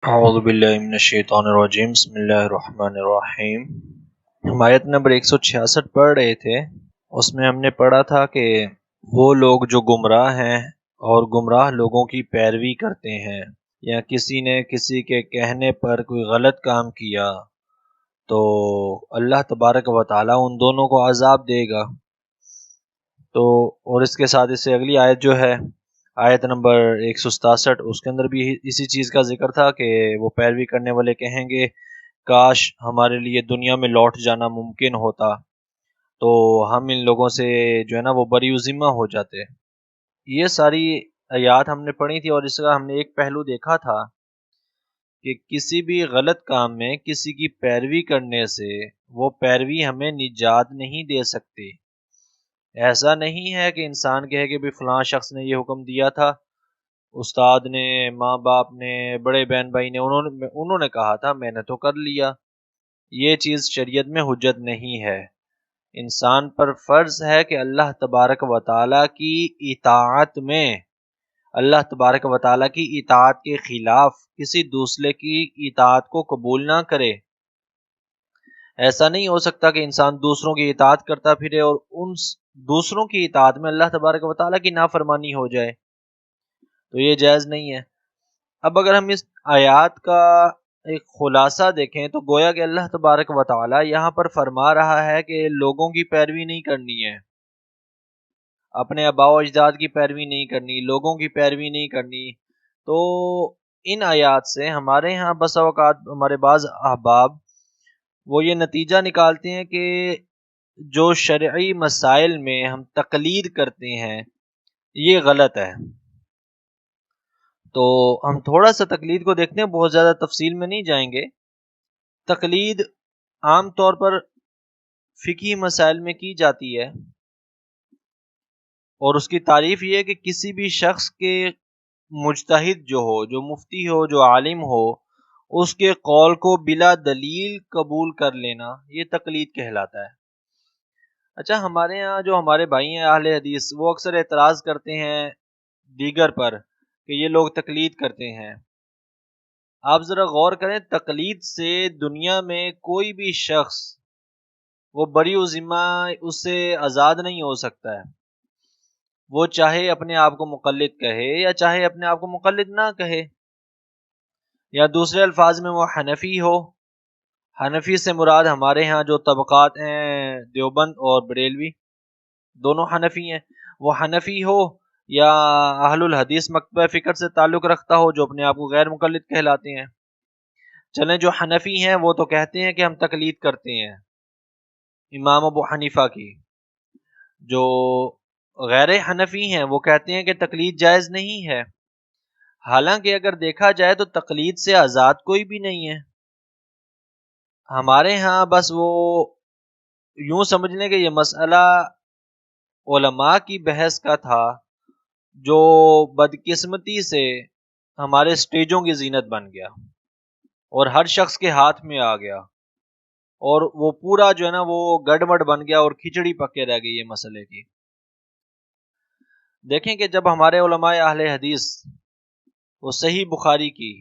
اعوذ باللہ من الشیطان الرجیم بسم اللہ الرحمن الرحیم۔ ہم آیت نمبر 166 پڑھ رہے تھے۔ اس میں ہم نے پڑھا تھا کہ وہ لوگ جو گمراہ ہیں اور گمراہ لوگوں کی پیروی کرتے ہیں، یا کسی نے کسی کے کہنے پر کوئی غلط کام کیا تو اللہ تبارک و تعالیٰ ان دونوں کو عذاب دے گا۔ تو اور اس کے ساتھ اس سے اگلی آیت جو ہے آیت نمبر 167، اس کے اندر بھی اسی چیز کا ذکر تھا کہ وہ پیروی کرنے والے کہیں گے کاش ہمارے لیے دنیا میں لوٹ جانا ممکن ہوتا تو ہم ان لوگوں سے جو ہے نا وہ بری ذمہ ہو جاتے۔ یہ ساری آیات ہم نے پڑھی تھی، اور اس کا ہم نے ایک پہلو دیکھا تھا کہ کسی بھی غلط کام میں کسی کی پیروی کرنے سے وہ پیروی ہمیں نجات نہیں دے سکتی۔ ایسا نہیں ہے کہ انسان کہے کہ بھی فلاں شخص نے یہ حکم دیا تھا، استاد نے، ماں باپ نے، بڑے بہن بھائی نے، انہوں نے کہا تھا، میں نے تو کر لیا۔ یہ چیز شریعت میں حجت نہیں ہے۔ انسان پر فرض ہے کہ اللہ تبارک و تعالیٰ کی اطاعت میں، اللہ تبارک و تعالیٰ کی اطاعت کے خلاف کسی دوسرے کی اطاعت کو قبول نہ کرے۔ ایسا نہیں ہو سکتا کہ انسان دوسروں کی اطاعت کرتا پھرے اور ان دوسروں کی اطاعت میں اللہ تبارک و تعالیٰ کی نافرمانی ہو جائے، تو یہ جائز نہیں ہے۔ اب اگر ہم اس آیات کا ایک خلاصہ دیکھیں تو گویا کہ اللہ تبارک و تعالیٰ یہاں پر فرما رہا ہے کہ لوگوں کی پیروی نہیں کرنی ہے، اپنے آباء و اجداد کی پیروی نہیں کرنی، لوگوں کی پیروی نہیں کرنی۔ تو ان آیات سے ہمارے ہاں بس اوقات ہمارے بعض احباب وہ یہ نتیجہ نکالتے ہیں کہ جو شرعی مسائل میں ہم تقلید کرتے ہیں یہ غلط ہے۔ تو ہم تھوڑا سا تقلید کو دیکھتے ہیں، بہت زیادہ تفصیل میں نہیں جائیں گے۔ تقلید عام طور پر فقہی مسائل میں کی جاتی ہے، اور اس کی تعریف یہ ہے کہ کسی بھی شخص کے مجتہد جو ہو، جو مفتی ہو، جو عالم ہو، اس کے قول کو بلا دلیل قبول کر لینا، یہ تقلید کہلاتا ہے۔ اچھا، ہمارے یہاں جو ہمارے بھائی ہیں اہل حدیث، وہ اکثر اعتراض کرتے ہیں دیگر پر کہ یہ لوگ تقلید کرتے ہیں۔ آپ ذرا غور کریں، تقلید سے دنیا میں کوئی بھی شخص وہ بری و ذمہ اس سے آزاد نہیں ہو سکتا ہے، وہ چاہے اپنے آپ کو مقلد کہے یا چاہے اپنے آپ کو مقلد نہ کہے، یا دوسرے الفاظ میں وہ حنفی ہو۔ حنفی سے مراد ہمارے ہاں جو طبقات ہیں دیوبند اور بریلوی، دونوں حنفی ہیں، وہ حنفی ہو یا اہل الحدیث مکتبہ فکر سے تعلق رکھتا ہو جو اپنے آپ کو غیر مقلد کہلاتے ہیں۔ چلیں، جو حنفی ہیں وہ تو کہتے ہیں کہ ہم تقلید کرتے ہیں امام ابو حنیفہ کی، جو غیر حنفی ہیں وہ کہتے ہیں کہ تقلید جائز نہیں ہے۔ حالانکہ اگر دیکھا جائے تو تقلید سے آزاد کوئی بھی نہیں ہے۔ ہمارے ہاں بس وہ یوں سمجھ لیں کہ یہ مسئلہ علماء کی بحث کا تھا، جو بدقسمتی سے ہمارے سٹیجوں کی زینت بن گیا اور ہر شخص کے ہاتھ میں آ گیا، اور وہ پورا جو ہے نا وہ گڑبڑ بن گیا اور کھچڑی پکے رہ گئی یہ مسئلے کی۔ دیکھیں کہ جب ہمارے علماء اہل حدیث وہ صحیح بخاری کی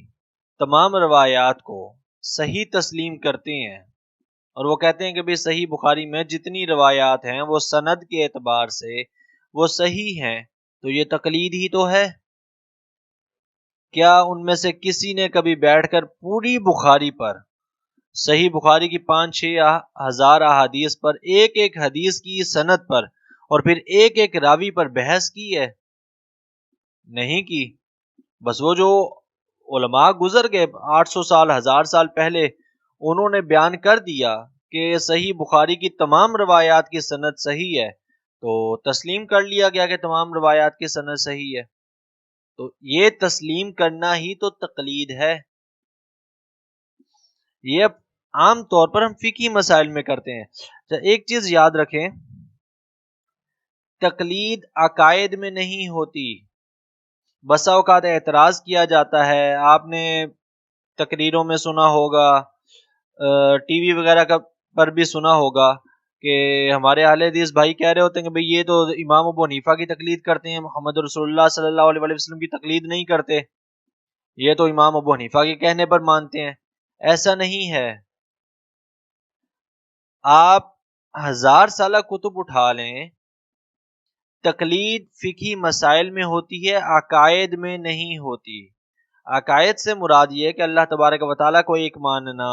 تمام روایات کو صحیح تسلیم کرتے ہیں، اور وہ کہتے ہیں کہ بھی صحیح بخاری میں جتنی روایات ہیں وہ سند کے اعتبار سے وہ صحیح ہیں، تو یہ تقلید ہی تو ہے۔ کیا ان میں سے کسی نے کبھی بیٹھ کر پوری بخاری پر، صحیح بخاری کی 5-6 ہزار احادیث پر، ایک ایک حدیث کی سند پر اور پھر ایک ایک راوی پر بحث کی ہے؟ نہیں کی۔ بس وہ جو علماء گزر گئے 800 سال 1000 سال پہلے، انہوں نے بیان کر دیا کہ صحیح بخاری کی تمام روایات کی سند صحیح ہے، تو تسلیم کر لیا گیا کہ تمام روایات کی سند صحیح ہے۔ تو یہ تسلیم کرنا ہی تو تقلید ہے۔ یہ عام طور پر ہم فقہی مسائل میں کرتے ہیں۔ ایک چیز یاد رکھیں، تقلید عقائد میں نہیں ہوتی۔ بسا اوقات اعتراض کیا جاتا ہے، آپ نے تقریروں میں سنا ہوگا، ٹی وی وغیرہ پر بھی سنا ہوگا کہ ہمارے اہل حدیث بھائی کہہ رہے ہوتے ہیں کہ بھئی یہ تو امام ابو حنیفہ کی تقلید کرتے ہیں، محمد رسول اللہ صلی اللہ علیہ وسلم کی تقلید نہیں کرتے۔ یہ تو امام ابو حنیفہ کے کہنے پر مانتے ہیں. ایسا نہیں ہے. آپ 1000 سالہ کتب اٹھا لیں، تقلید فقہی مسائل میں ہوتی ہے، عقائد میں نہیں ہوتی. عقائد سے مراد یہ کہ اللہ تبارک و تعالیٰ کو ایک ماننا،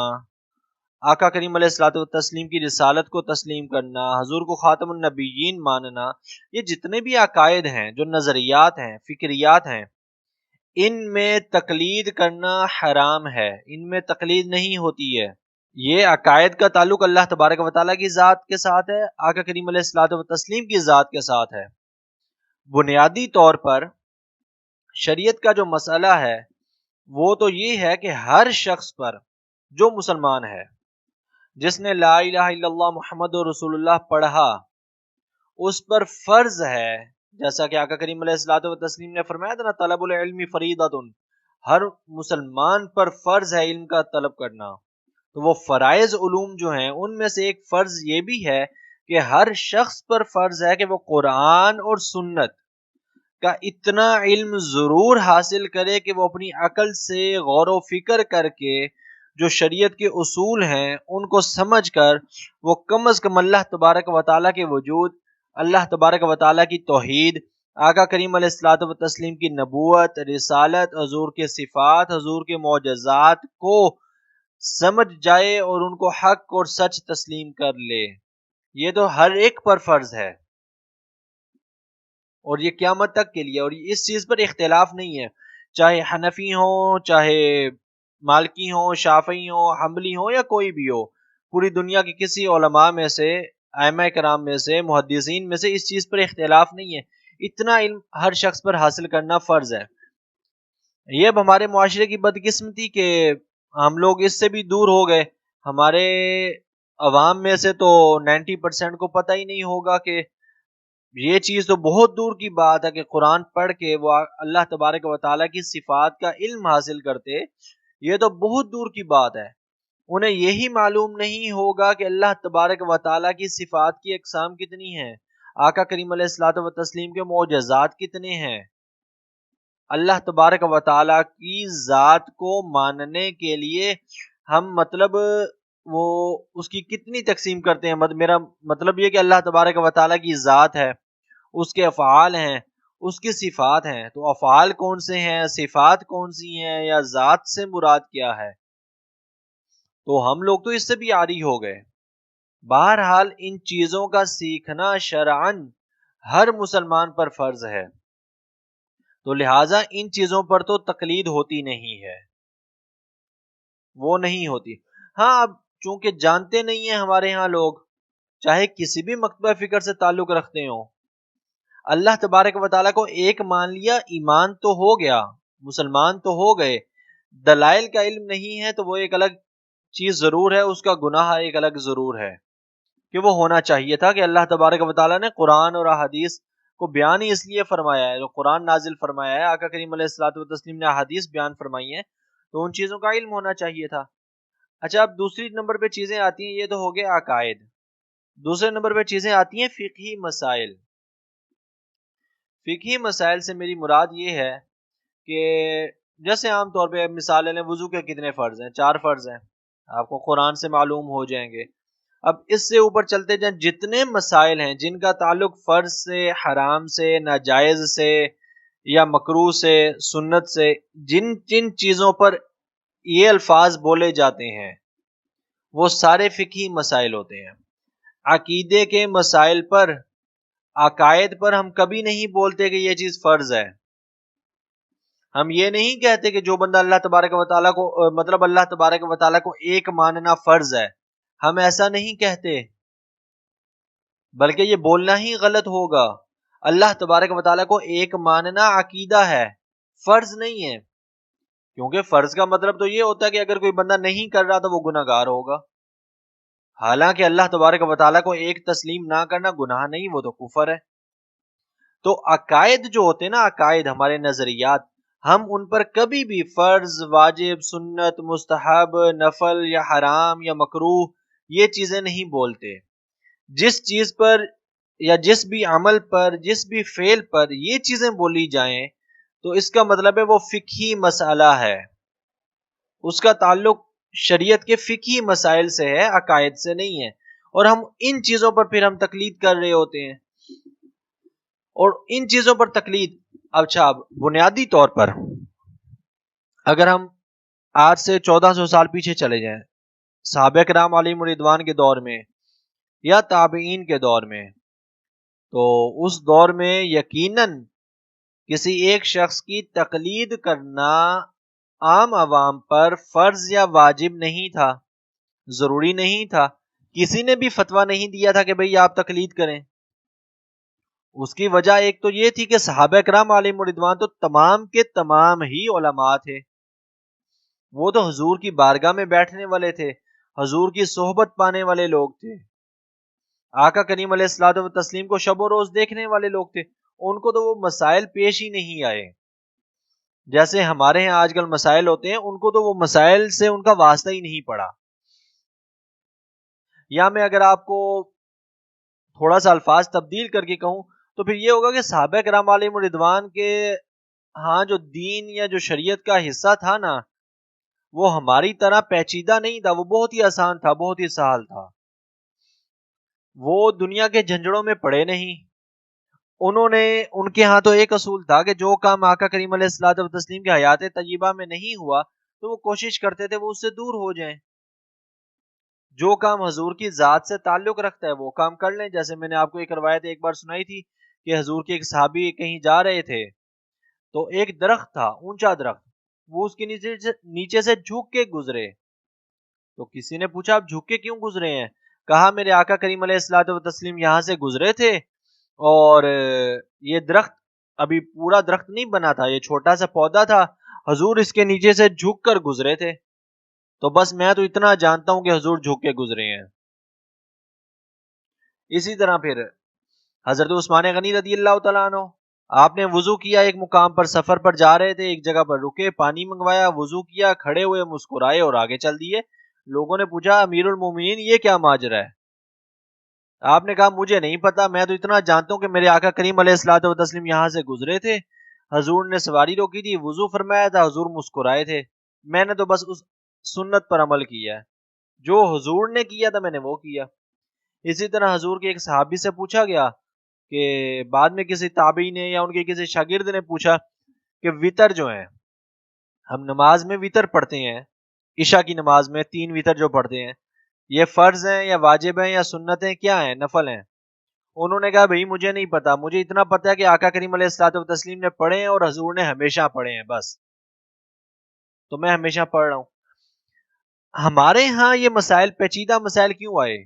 آقا کریم علیہ الصلوۃ والتسلیم کی رسالت کو تسلیم کرنا، حضور کو خاتم النبیین ماننا، یہ جتنے بھی عقائد ہیں، جو نظریات ہیں، فکریات ہیں، ان میں تقلید کرنا حرام ہے، ان میں تقلید نہیں ہوتی ہے. یہ عقائد کا تعلق اللہ تبارک و تعالیٰ کی ذات کے ساتھ ہے، آقا کریم علیہ الصلوۃ والتسلیم کی ذات کے ساتھ ہے. بنیادی طور پر شریعت کا جو مسئلہ ہے وہ تو یہ ہے کہ ہر شخص پر جو مسلمان ہے، جس نے لا الہ الا اللہ محمد رسول اللہ پڑھا، اس پر فرض ہے، جیسا کہ آقا کریم علیہ الصلوۃ والتسلیم نے فرمایا تھا نا، طلب العلم فریضۃ، ہر مسلمان پر فرض ہے علم کا طلب کرنا. تو وہ فرائض علوم جو ہیں ان میں سے ایک فرض یہ بھی ہے کہ ہر شخص پر فرض ہے کہ وہ قرآن اور سنت کا اتنا علم ضرور حاصل کرے کہ وہ اپنی عقل سے غور و فکر کر کے جو شریعت کے اصول ہیں ان کو سمجھ کر وہ کم از کم اللہ تبارک و تعالیٰ کے وجود، اللہ تبارک و تعالیٰ کی توحید، آقا کریم علیہ الصلوۃ والتسلیم کی نبوت، رسالت، حضور کے صفات، حضور کے معجزات کو سمجھ جائے اور ان کو حق اور سچ تسلیم کر لے. یہ تو ہر ایک پر فرض ہے اور یہ قیامت تک کے لیے، اور اس چیز پر اختلاف نہیں ہے، چاہے حنفی ہوں، چاہے مالکی ہوں، شافعی ہوں، حنبلی ہوں، یا کوئی بھی ہو. پوری دنیا کے کسی علماء میں سے، ائمہ کرام میں سے، محدثین میں سے اس چیز پر اختلاف نہیں ہے. اتنا علم ہر شخص پر حاصل کرنا فرض ہے. یہ اب ہمارے معاشرے کی بدقسمتی کہ ہم لوگ اس سے بھی دور ہو گئے. ہمارے عوام میں سے تو 90% کو پتہ ہی نہیں ہوگا کہ یہ چیز تو بہت دور کی بات ہے کہ قرآن پڑھ کے وہ اللہ تبارک و تعالیٰ کی صفات کا علم حاصل کرتے. یہ تو بہت دور کی بات ہے. انہیں یہی معلوم نہیں ہوگا کہ اللہ تبارک و تعالیٰ کی صفات کی اقسام کتنی ہیں، آقا کریم علیہ الصلوۃ والتسلیم کے معجزات کتنے ہیں. اللہ تبارک و تعالیٰ کی ذات کو ماننے کے لیے ہم وہ اس کی کتنی تقسیم کرتے ہیں. میرا مطلب یہ کہ اللہ تبارک و تعالیٰ کی ذات ہے، اس کے افعال ہیں، اس کی صفات ہیں. تو افعال کون سے ہیں، صفات کون سی ہیں، یا ذات سے مراد کیا ہے؟ تو ہم لوگ تو اس سے بھی عاری ہو گئے. بہرحال ان چیزوں کا سیکھنا شرعاً ہر مسلمان پر فرض ہے، تو لہٰذا ان چیزوں پر تو تقلید ہوتی نہیں ہے، وہ نہیں ہوتی. ہاں اب چونکہ جانتے نہیں ہیں ہمارے ہاں لوگ، چاہے کسی بھی مکتبہ فکر سے تعلق رکھتے ہوں، اللہ تبارک و تعالیٰ کو ایک مان لیا، ایمان تو ہو گیا، مسلمان تو ہو گئے. دلائل کا علم نہیں ہے تو وہ ایک الگ چیز ضرور ہے، اس کا گناہ ایک الگ ضرور ہے کہ وہ ہونا چاہیے تھا کہ اللہ تبارک و تعالیٰ نے قرآن اور احادیث کو بیان ہی اس لیے فرمایا ہے، جو قرآن نازل فرمایا ہے، آقا کریم علیہ الصلوۃ والتسلیم نے احادیث بیان فرمائی ہیں، تو ان چیزوں کا علم ہونا چاہیے تھا. اچھا اب دوسری نمبر پہ چیزیں آتی ہیں، یہ تو ہو گئے عقائد. دوسرے نمبر پہ چیزیں آتی ہیں فقہی مسائل. فقہی مسائل سے میری مراد یہ ہے کہ جیسے عام طور پہ مثال لیں، وضو کے کتنے فرض ہیں؟ 4 فرض ہیں، آپ کو قرآن سے معلوم ہو جائیں گے. اب اس سے اوپر چلتے جائیں، جتنے مسائل ہیں جن کا تعلق فرض سے، حرام سے، ناجائز سے، یا مکروہ سے، سنت سے، جن جن چیزوں پر یہ الفاظ بولے جاتے ہیں وہ سارے فقہی مسائل ہوتے ہیں. عقیدے کے مسائل پر، عقائد پر ہم کبھی نہیں بولتے کہ یہ چیز فرض ہے. ہم یہ نہیں کہتے کہ جو بندہ اللہ تبارک و تعالیٰ کو اللہ تبارک و تعالیٰ کو ایک ماننا فرض ہے، ہم ایسا نہیں کہتے، بلکہ یہ بولنا ہی غلط ہوگا. اللہ تبارک و تعالیٰ کو ایک ماننا عقیدہ ہے، فرض نہیں ہے. کیونکہ فرض کا مطلب تو یہ ہوتا ہے کہ اگر کوئی بندہ نہیں کر رہا تو وہ گناہ گار ہوگا. حالانکہ اللہ تبارک و تعالیٰ کو ایک تسلیم نہ کرنا گناہ نہیں، وہ تو کفر ہے. تو عقائد جو ہوتے ہیں نا، عقائد ہمارے نظریات، ہم ان پر کبھی بھی فرض، واجب، سنت، مستحب، نفل یا حرام یا مکروہ یہ چیزیں نہیں بولتے. جس چیز پر یا جس بھی عمل پر، جس بھی فعل پر یہ چیزیں بولی جائیں تو اس کا مطلب ہے وہ فقہی مسئلہ ہے، اس کا تعلق شریعت کے فقہی مسائل سے ہے، عقائد سے نہیں ہے، اور ہم ان چیزوں پر پھر ہم تقلید کر رہے ہوتے ہیں۔ اور ان چیزوں پر تقلید، اچھا بنیادی طور پر اگر ہم آج سے 1400 سال پیچھے چلے جائیں، صحابہ کرام علیہم رضوان کے دور میں یا تابعین کے دور میں، تو اس دور میں یقیناً کسی ایک شخص کی تقلید کرنا عام عوام پر فرض یا واجب نہیں تھا، ضروری نہیں تھا، کسی نے بھی فتویٰ نہیں دیا تھا کہ بھئی آپ تقلید کریں۔ اس کی وجہ ایک تو یہ تھی کہ صحابہ کرام علیہم رضوان تو تمام کے تمام ہی علماء تھے، وہ تو حضور کی بارگاہ میں بیٹھنے والے تھے، حضور کی صحبت پانے والے لوگ تھے، آقا کریم علیہ الصلوۃ والتسلیم کو شب و روز دیکھنے والے لوگ تھے، ان کو تو وہ مسائل پیش ہی نہیں آئے۔ جیسے ہمارے ہیں آج کل مسائل ہوتے ہیں، ان کو تو وہ مسائل سے ان کا واسطہ ہی نہیں پڑا۔ یا میں اگر آپ کو تھوڑا سا الفاظ تبدیل کر کے کہوں تو پھر یہ ہوگا کہ صحابہ کرام علیہم رضوان کے ہاں جو دین یا جو شریعت کا حصہ تھا نا، وہ ہماری طرح پیچیدہ نہیں تھا، وہ بہت ہی آسان تھا، بہت ہی سہل تھا۔ وہ دنیا کے جھنجھڑوں میں پڑے نہیں، ان کے ہاں تو ایک اصول تھا کہ جو کام آقا کریم علیہ الصلوۃ والتسلیم کی حیات طیبہ میں نہیں ہوا تو وہ کوشش کرتے تھے وہ اس سے دور ہو جائیں۔ جو کام حضور کی ذات سے تعلق رکھتا ہے وہ کام کر لیں۔ جیسے میں نے آپ کو ایک روایت ایک بار سنائی تھی کہ حضور کے ایک صحابی کہیں جا رہے تھے تو ایک درخت تھا، اونچا درخت، وہ اس کے نیچے سے جھک کے گزرے، تو کسی نے پوچھا آپ جھک کے کیوں گزرے ہیں؟ کہا میرے آقا کریم علیہ الصلوۃ والتسلیم یہاں سے گزرے تھے اور یہ درخت ابھی پورا درخت نہیں بنا تھا، یہ چھوٹا سا پودا تھا، حضور اس کے نیچے سے جھک کر گزرے تھے، تو بس میں تو اتنا جانتا ہوں کہ حضور جھک کے گزرے ہیں۔ اسی طرح پھر حضرت عثمان غنی رضی اللہ تعالیٰ عنہ، آپ نے وضو کیا، ایک مقام پر سفر پر جا رہے تھے، ایک جگہ پر رکے، پانی منگوایا، وضو کیا، کھڑے ہوئے، مسکرائے اور آگے چل دیے۔ لوگوں نے پوچھا امیر المومنین یہ کیا ماجرا ہے؟ آپ نے کہا مجھے نہیں پتا، میں تو اتنا جانتا ہوں کہ میرے آقا کریم علیہ الصلوۃ والتسلیم یہاں سے گزرے تھے، حضور نے سواری روکی تھی، وضو فرمایا تھا، حضور مسکرائے تھے، میں نے تو بس اس سنت پر عمل کیا ہے، جو حضور نے کیا تھا میں نے وہ کیا۔ اسی طرح حضور کے ایک صحابی سے پوچھا گیا کہ بعد میں کسی تابعی نے یا ان کے کسی شاگرد نے پوچھا کہ وتر جو ہے، ہم نماز میں وتر پڑھتے ہیں، عشاء کی نماز میں 3 وتر جو پڑھتے ہیں، یہ فرض ہیں یا واجب ہیں یا سنتیں کیا ہیں، نفل ہیں؟ انہوں نے کہا بھئی مجھے نہیں پتا، مجھے اتنا پتا ہے کہ آقا کریم علیہ الصلوۃ والتسلیم نے پڑھے ہیں اور حضور نے ہمیشہ پڑھے ہیں، بس تو میں ہمیشہ پڑھ رہا ہوں۔ ہمارے ہاں یہ مسائل پیچیدہ مسائل کیوں آئے؟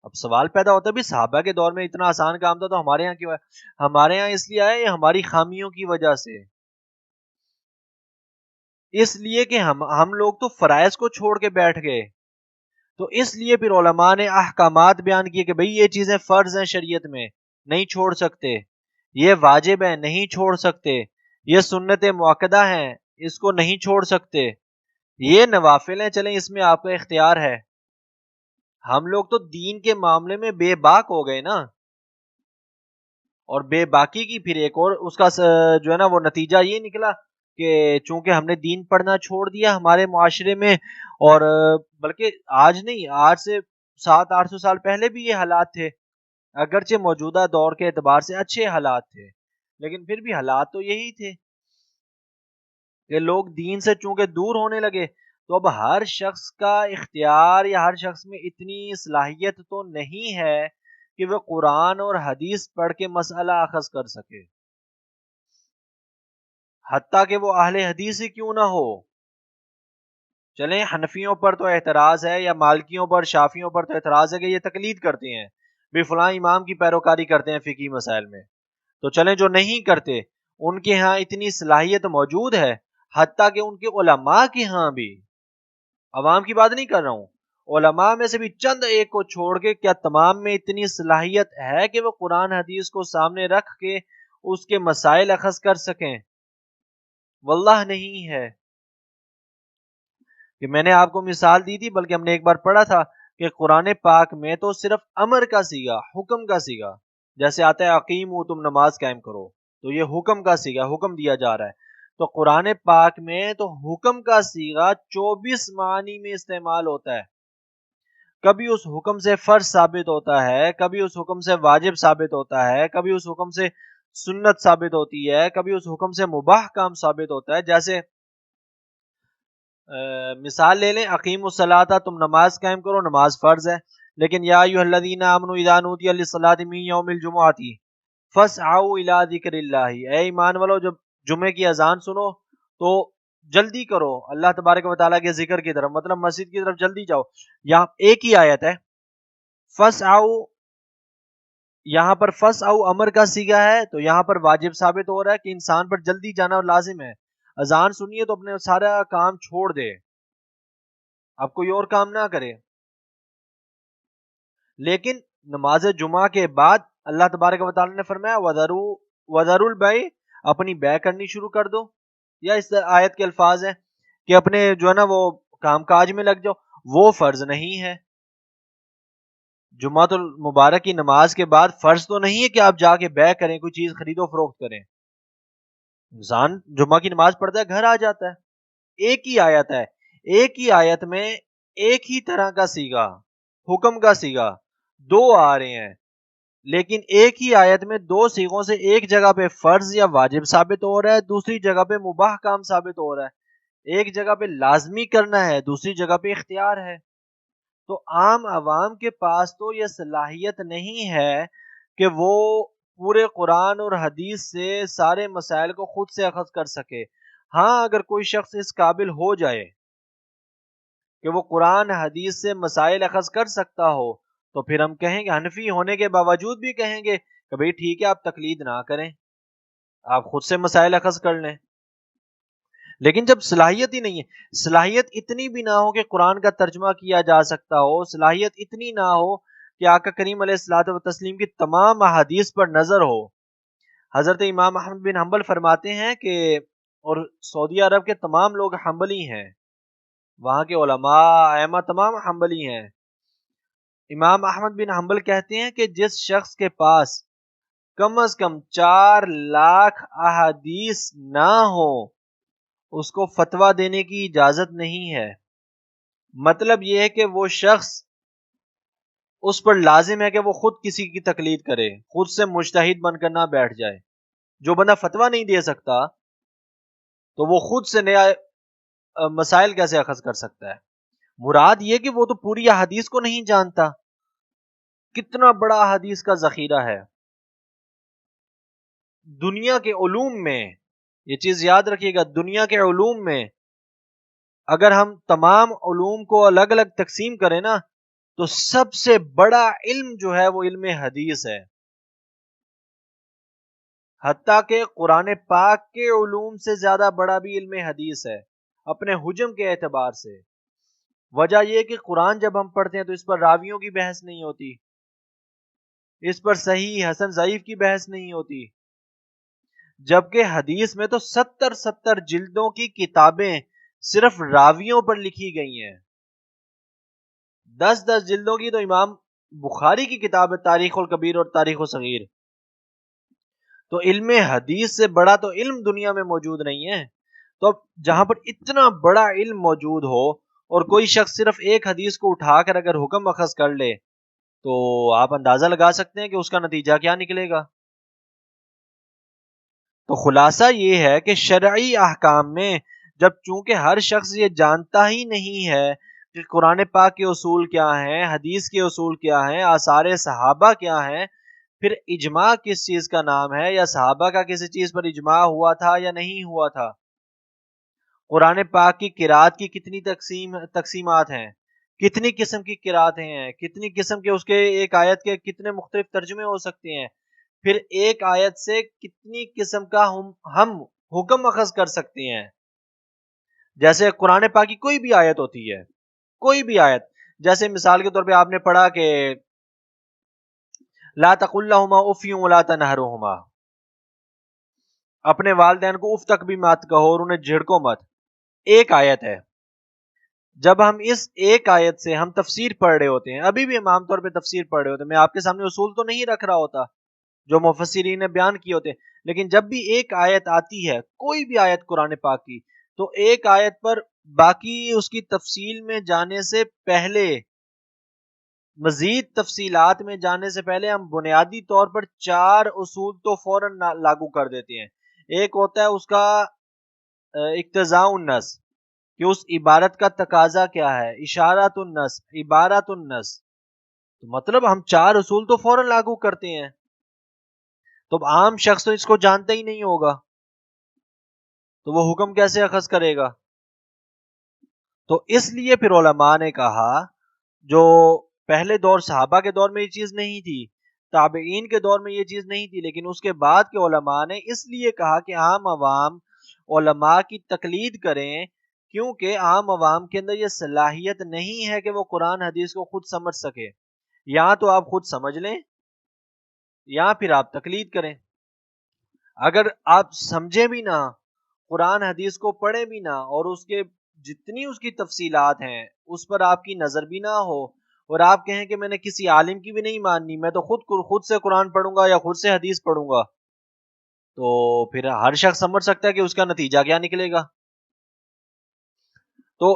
اب سوال پیدا ہوتا ہے بھی صحابہ کے دور میں اتنا آسان کام تھا تو ہمارے ہاں کیوں آئے؟ ہمارے ہاں اس لیے آئے ہماری خامیوں کی وجہ سے، اس لیے کہ ہم لوگ تو فرائض کو چھوڑ کے بیٹھ گئے، تو اس لیے پھر علماء نے احکامات بیان کیے کہ بھئی یہ چیزیں فرض ہیں شریعت میں نہیں چھوڑ سکتے، یہ واجب ہیں نہیں چھوڑ سکتے، یہ سنت مؤکدہ ہیں اس کو نہیں چھوڑ سکتے، یہ نوافل ہیں چلیں اس میں آپ کا اختیار ہے۔ ہم لوگ تو دین کے معاملے میں بے باک ہو گئے نا، اور بے باکی کی پھر ایک اور اس کا جو ہے نا وہ نتیجہ یہ نکلا کہ چونکہ ہم نے دین پڑھنا چھوڑ دیا ہمارے معاشرے میں، اور بلکہ آج نہیں، آج سے 700-800 سال پہلے بھی یہ حالات تھے، اگرچہ موجودہ دور کے اعتبار سے اچھے حالات تھے لیکن پھر بھی حالات تو یہی تھے کہ لوگ دین سے چونکہ دور ہونے لگے، تو اب ہر شخص کا اختیار یا ہر شخص میں اتنی صلاحیت تو نہیں ہے کہ وہ قرآن اور حدیث پڑھ کے مسئلہ اخذ کر سکے، حتیٰ کہ وہ اہل حدیث ہی کیوں نہ ہو۔ چلیں حنفیوں پر تو اعتراض ہے یا مالکیوں پر، شافیوں پر تو اعتراض ہے کہ یہ تقلید کرتے ہیں، بھی فلاں امام کی پیروکاری کرتے ہیں فقہی مسائل میں، تو چلیں جو نہیں کرتے ان کے ہاں اتنی صلاحیت موجود ہے، حتیٰ کہ ان کے علماء کے ہاں بھی، عوام کی بات نہیں کر رہا ہوں، علماء میں سے بھی چند ایک کو چھوڑ کے کیا تمام میں اتنی صلاحیت ہے کہ وہ قرآن حدیث کو سامنے رکھ کے اس کے مسائل اخذ کر سکیں؟ واللہ نہیں ہے۔ کہ میں نے آپ کو مثال دی تھی، بلکہ ہم نے ایک بار پڑھا تھا کہ قرآن پاک میں تو صرف امر کا صیغہ، حکم کا صیغہ، جیسے آتا ہے اقیموا تم نماز قائم کرو، تو یہ حکم کا صیغہ، حکم دیا جا رہا ہے، تو قرآن پاک میں تو حکم کا صیغہ 24 معنی میں استعمال ہوتا ہے. کبھی اس حکم سے فرض ثابت ہوتا ہے، کبھی اس حکم سے واجب ثابت ہوتا ہے، کبھی اس حکم سے سنت ثابت ہوتی ہے، کبھی اس حکم سے مباح کام ثابت ہوتا ہے. جیسے مثال لے لیں، اقیم الصلاۃ، تم نماز قائم کرو، نماز فرض ہے. لیکن یا ایھا الذین آمنوا اذا نودی للصلاۃ من یوم الجمعۃ فاسعوا الی ذکر اللہ. اے ایمان والو، جب جمعے کی اذان سنو تو جلدی کرو اللہ تبارک و تعالیٰ کے ذکر کی طرف، مطلب مسجد کی طرف جلدی جاؤ. یہاں ایک ہی آیت ہے، فاسعوا، یہاں پر فاسعوا امر کا صیغہ ہے تو یہاں پر واجب ثابت ہو رہا ہے کہ انسان پر جلدی جانا لازم ہے. اذان سنیے تو اپنے سارا کام چھوڑ دے، اب کوئی اور کام نہ کرے. لیکن نماز جمعہ کے بعد اللہ تبارک و تعالیٰ نے فرمایا وَذَرُوا الْبَيْعَ، اپنی بیع کرنی شروع کر دو. یا اس آیت کے الفاظ ہیں کہ اپنے جو ہے نا وہ کام کاج میں لگ جاؤ. وہ فرض نہیں ہے. جمعہ المبارک کی نماز کے بعد فرض تو نہیں ہے کہ آپ جا کے بیع کریں، کوئی چیز خرید و فروخت کریں. انسان جمعہ کی نماز پڑھتا ہے، گھر آ جاتا ہے. ایک ہی آیت ہے، ایک ہی آیت میں ایک ہی طرح کا صیغہ، حکم کا صیغہ دو آ رہے ہیں، لیکن ایک ہی آیت میں دو صیغوں سے ایک جگہ پہ فرض یا واجب ثابت ہو رہا ہے، دوسری جگہ پہ مباح کام ثابت ہو رہا ہے. ایک جگہ پہ لازمی کرنا ہے، دوسری جگہ پہ اختیار ہے. تو عام عوام کے پاس تو یہ صلاحیت نہیں ہے کہ وہ پورے قرآن اور حدیث سے سارے مسائل کو خود سے اخذ کر سکے. ہاں، اگر کوئی شخص اس قابل ہو جائے کہ وہ قرآن حدیث سے مسائل اخذ کر سکتا ہو تو پھر ہم کہیں گے، حنفی ہونے کے باوجود بھی کہیں گے کہ بھئی ٹھیک ہے، آپ تقلید نہ کریں، آپ خود سے مسائل اخذ کر لیں. لیکن جب صلاحیت ہی نہیں ہے، صلاحیت اتنی بھی نہ ہو کہ قرآن کا ترجمہ کیا جا سکتا ہو، صلاحیت اتنی نہ ہو کہ آقا کریم علیہ الصلوۃ والتسلیم کی تمام احادیث پر نظر ہو. حضرت امام احمد بن حنبل فرماتے ہیں کہ، اور سعودی عرب کے تمام لوگ حنبلی ہیں، وہاں کے علماء ائمہ تمام حنبلی ہیں. امام احمد بن حنبل کہتے ہیں کہ جس شخص کے پاس کم از کم 4 لاکھ احادیث نہ ہو اس کو فتویٰ دینے کی اجازت نہیں ہے. مطلب یہ ہے کہ وہ شخص، اس پر لازم ہے کہ وہ خود کسی کی تقلید کرے، خود سے مجتہد بن کر نہ بیٹھ جائے. جو بندہ فتویٰ نہیں دے سکتا تو وہ خود سے نیا مسائل کیسے اخذ کر سکتا ہے؟ مراد یہ کہ وہ تو پوری احادیث کو نہیں جانتا. کتنا بڑا حدیث کا ذخیرہ ہے دنیا کے علوم میں. یہ چیز یاد رکھیے گا، دنیا کے علوم میں اگر ہم تمام علوم کو الگ الگ تقسیم کریں نا تو سب سے بڑا علم جو ہے وہ علم حدیث ہے. حتیٰ کہ قرآن پاک کے علوم سے زیادہ بڑا بھی علم حدیث ہے اپنے حجم کے اعتبار سے. وجہ یہ کہ قرآن جب ہم پڑھتے ہیں تو اس پر راویوں کی بحث نہیں ہوتی، اس پر صحیح حسن ضعیف کی بحث نہیں ہوتی، جبکہ حدیث میں تو 70 جلدوں کی کتابیں صرف راویوں پر لکھی گئی ہیں. 10 جلدوں کی تو امام بخاری کی کتاب ہے، تاریخ الکبیر اور تاریخ الصغیر. تو علم حدیث سے بڑا تو علم دنیا میں موجود نہیں ہے. تو جہاں پر اتنا بڑا علم موجود ہو اور کوئی شخص صرف ایک حدیث کو اٹھا کر اگر حکم اخذ کر لے تو آپ اندازہ لگا سکتے ہیں کہ اس کا نتیجہ کیا نکلے گا. تو خلاصہ یہ ہے کہ شرعی احکام میں جب چونکہ ہر شخص یہ جانتا ہی نہیں ہے کہ قرآن پاک کے اصول کیا ہیں، حدیث کے اصول کیا ہیں، آثار صحابہ کیا ہیں، پھر اجماع کس چیز کا نام ہے، یا صحابہ کا کسی چیز پر اجماع ہوا تھا یا نہیں ہوا تھا، قرآن پاک کی قرات کی کتنی تقسیمات ہیں، کتنی قسم کی قراتیں ہیں، کتنی قسم کے اس کے ایک آیت کے کتنے مختلف ترجمے ہو سکتے ہیں، پھر ایک آیت سے کتنی قسم کا ہم حکم اخذ کر سکتے ہیں. جیسے قرآن پاک کی کوئی بھی آیت ہوتی ہے، کوئی بھی آیت، جیسے مثال کے طور پہ آپ نے پڑھا کہ لا تقل لهما اف ولا تنهرهما، اپنے والدین کو اف تک بھی مت کہو اور انہیں جھڑکو مت. ایک آیت ہے. جب ہم اس ایک آیت سے ہم تفسیر پڑھ رہے ہوتے ہیں، ابھی بھی ہم عام طور پہ تفسیر پڑھ رہے ہوتے ہیں، میں آپ کے سامنے اصول تو نہیں رکھ رہا ہوتا جو مفسرین نے بیان کیے ہوتے ہیں. لیکن جب بھی ایک آیت آتی ہے، کوئی بھی آیت قرآن پاک کی، تو ایک آیت پر باقی اس کی تفصیل میں جانے سے پہلے، مزید تفصیلات میں جانے سے پہلے ہم بنیادی طور پر 4 اصول تو فوراً لاگو کر دیتے ہیں. ایک ہوتا ہے اس کا اقتضاء النص، کہ اس عبارت کا تقاضا کیا ہے، اشارات النص، عبارات النص. تو مطلب ہم 4 اصول تو فوراً لاگو کرتے ہیں. تو عام شخص تو اس کو جانتا ہی نہیں ہوگا، تو وہ حکم کیسے اخذ کرے گا؟ تو اس لیے پھر علماء نے کہا، جو پہلے دور صحابہ کے دور میں یہ چیز نہیں تھی، تابعین کے دور میں یہ چیز نہیں تھی، لیکن اس کے بعد کے علماء نے اس لیے کہا کہ عام عوام علماء کی تقلید کریں، کیونکہ عام عوام کے اندر یہ صلاحیت نہیں ہے کہ وہ قرآن حدیث کو خود سمجھ سکے. یا تو آپ خود سمجھ لیں یا پھر آپ تقلید کریں. اگر آپ سمجھیں بھی نہ، قرآن حدیث کو پڑھیں بھی نہ، اور اس کے جتنی اس کی تفصیلات ہیں اس پر آپ کی نظر بھی نہ ہو، اور آپ کہیں کہ میں نے کسی عالم کی بھی نہیں ماننی، میں تو خود سے قرآن پڑھوں گا یا خود سے حدیث پڑھوں گا، تو پھر ہر شخص سمجھ سکتا ہے کہ اس کا نتیجہ کیا نکلے گا. تو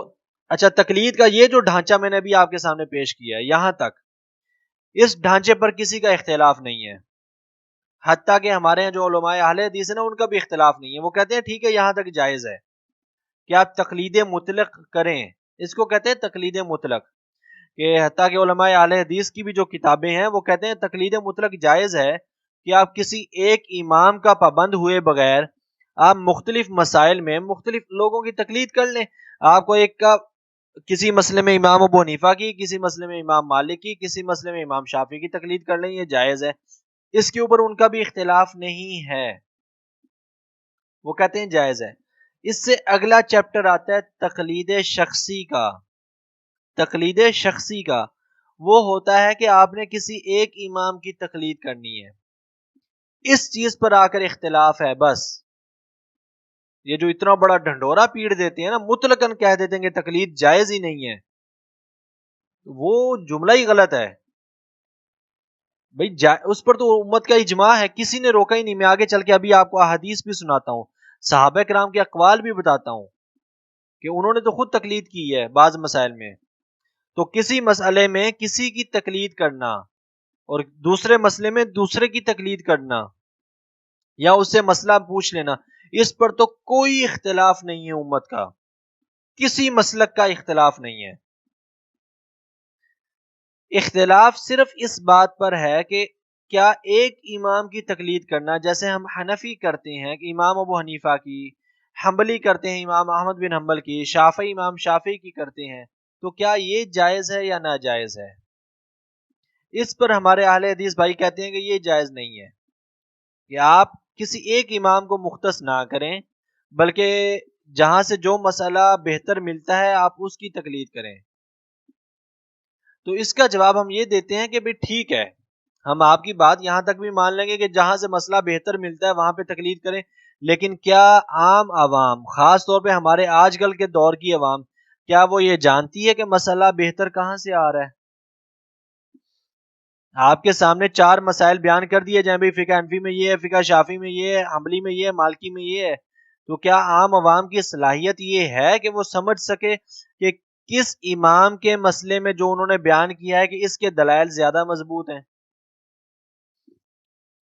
اچھا، تقلید کا یہ جو ڈھانچہ میں نے ابھی آپ کے سامنے پیش کیا ہے، یہاں تک اس ڈھانچے پر کسی کا اختلاف نہیں ہے. حتیٰ کہ ہمارے یہاں جو علماء اہل حدیث ہیں نا، ان کا بھی اختلاف نہیں ہے. وہ کہتے ہیں ٹھیک ہے، یہاں تک جائز ہے کہ آپ تقلید مطلق کریں. اس کو کہتے ہیں تقلید مطلق. کہ حتیٰ کہ علماء اہل حدیث کی بھی جو کتابیں ہیں وہ کہتے ہیں تقلید مطلق جائز ہے، کہ آپ کسی ایک امام کا پابند ہوئے بغیر آپ مختلف مسائل میں مختلف لوگوں کی تقلید کر لیں. آپ کو ایک کا کسی مسئلے میں امام ابو حنیفہ کی، کسی مسئلے میں امام مالک کی، کسی مسئلے میں امام شافعی کی تقلید کر لیں، یہ جائز ہے. اس کے اوپر ان کا بھی اختلاف نہیں ہے، وہ کہتے ہیں جائز ہے. اس سے اگلا چیپٹر آتا ہے تقلید شخصی کا. تقلید شخصی کا وہ ہوتا ہے کہ آپ نے کسی ایک امام کی تقلید کرنی ہے. اس چیز پر آ کر اختلاف ہے. بس یہ جو اتنا بڑا ڈھنڈورا پیڑ دیتے ہیں نا، مطلقاً کہہ دیتے ہیں کہ تقلید جائز ہی نہیں ہے، وہ جملہ ہی غلط ہے. بھائی اس پر تو امت کا اجماع ہے، کسی نے روکا ہی نہیں. میں آگے چل کے ابھی آپ کو احادیث بھی سناتا ہوں، صحابہ کرام کے اقوال بھی بتاتا ہوں کہ انہوں نے تو خود تقلید کی ہے بعض مسائل میں. تو کسی مسئلے میں کسی کی تقلید کرنا اور دوسرے مسئلے میں دوسرے کی تقلید کرنا، یا اس سے مسئلہ پوچھ لینا، اس پر تو کوئی اختلاف نہیں ہے امت کا، کسی مسلک کا اختلاف نہیں ہے. اختلاف صرف اس بات پر ہے کہ کیا ایک امام کی تقلید کرنا، جیسے ہم حنفی کرتے ہیں کہ امام ابو حنیفہ کی، حنبلی کرتے ہیں امام احمد بن حنبل کی، شافعی امام شافعی کی کرتے ہیں، تو کیا یہ جائز ہے یا ناجائز ہے؟ اس پر ہمارے اہل حدیث بھائی کہتے ہیں کہ یہ جائز نہیں ہے، کہ آپ کسی ایک امام کو مختص نہ کریں، بلکہ جہاں سے جو مسئلہ بہتر ملتا ہے آپ اس کی تقلید کریں. تو اس کا جواب ہم یہ دیتے ہیں کہ بھئی ٹھیک ہے، ہم آپ کی بات یہاں تک بھی مان لیں گے کہ جہاں سے مسئلہ بہتر ملتا ہے وہاں پہ تقلید کریں، لیکن کیا عام عوام، خاص طور پہ ہمارے آج کل کے دور کی عوام، کیا وہ یہ جانتی ہے کہ مسئلہ بہتر کہاں سے آ رہا ہے؟ آپ کے سامنے 4 مسائل بیان کر دیے جائیں، بھئی فقہ حنفی میں یہ ہے، فقہ شافعی میں یہ ہے، حنبلی میں یہ ہے، مالکی میں یہ ہے، تو کیا عام عوام کی صلاحیت یہ ہے کہ وہ سمجھ سکے کہ کس امام کے مسئلے میں جو انہوں نے بیان کیا ہے کہ اس کے دلائل زیادہ مضبوط ہیں؟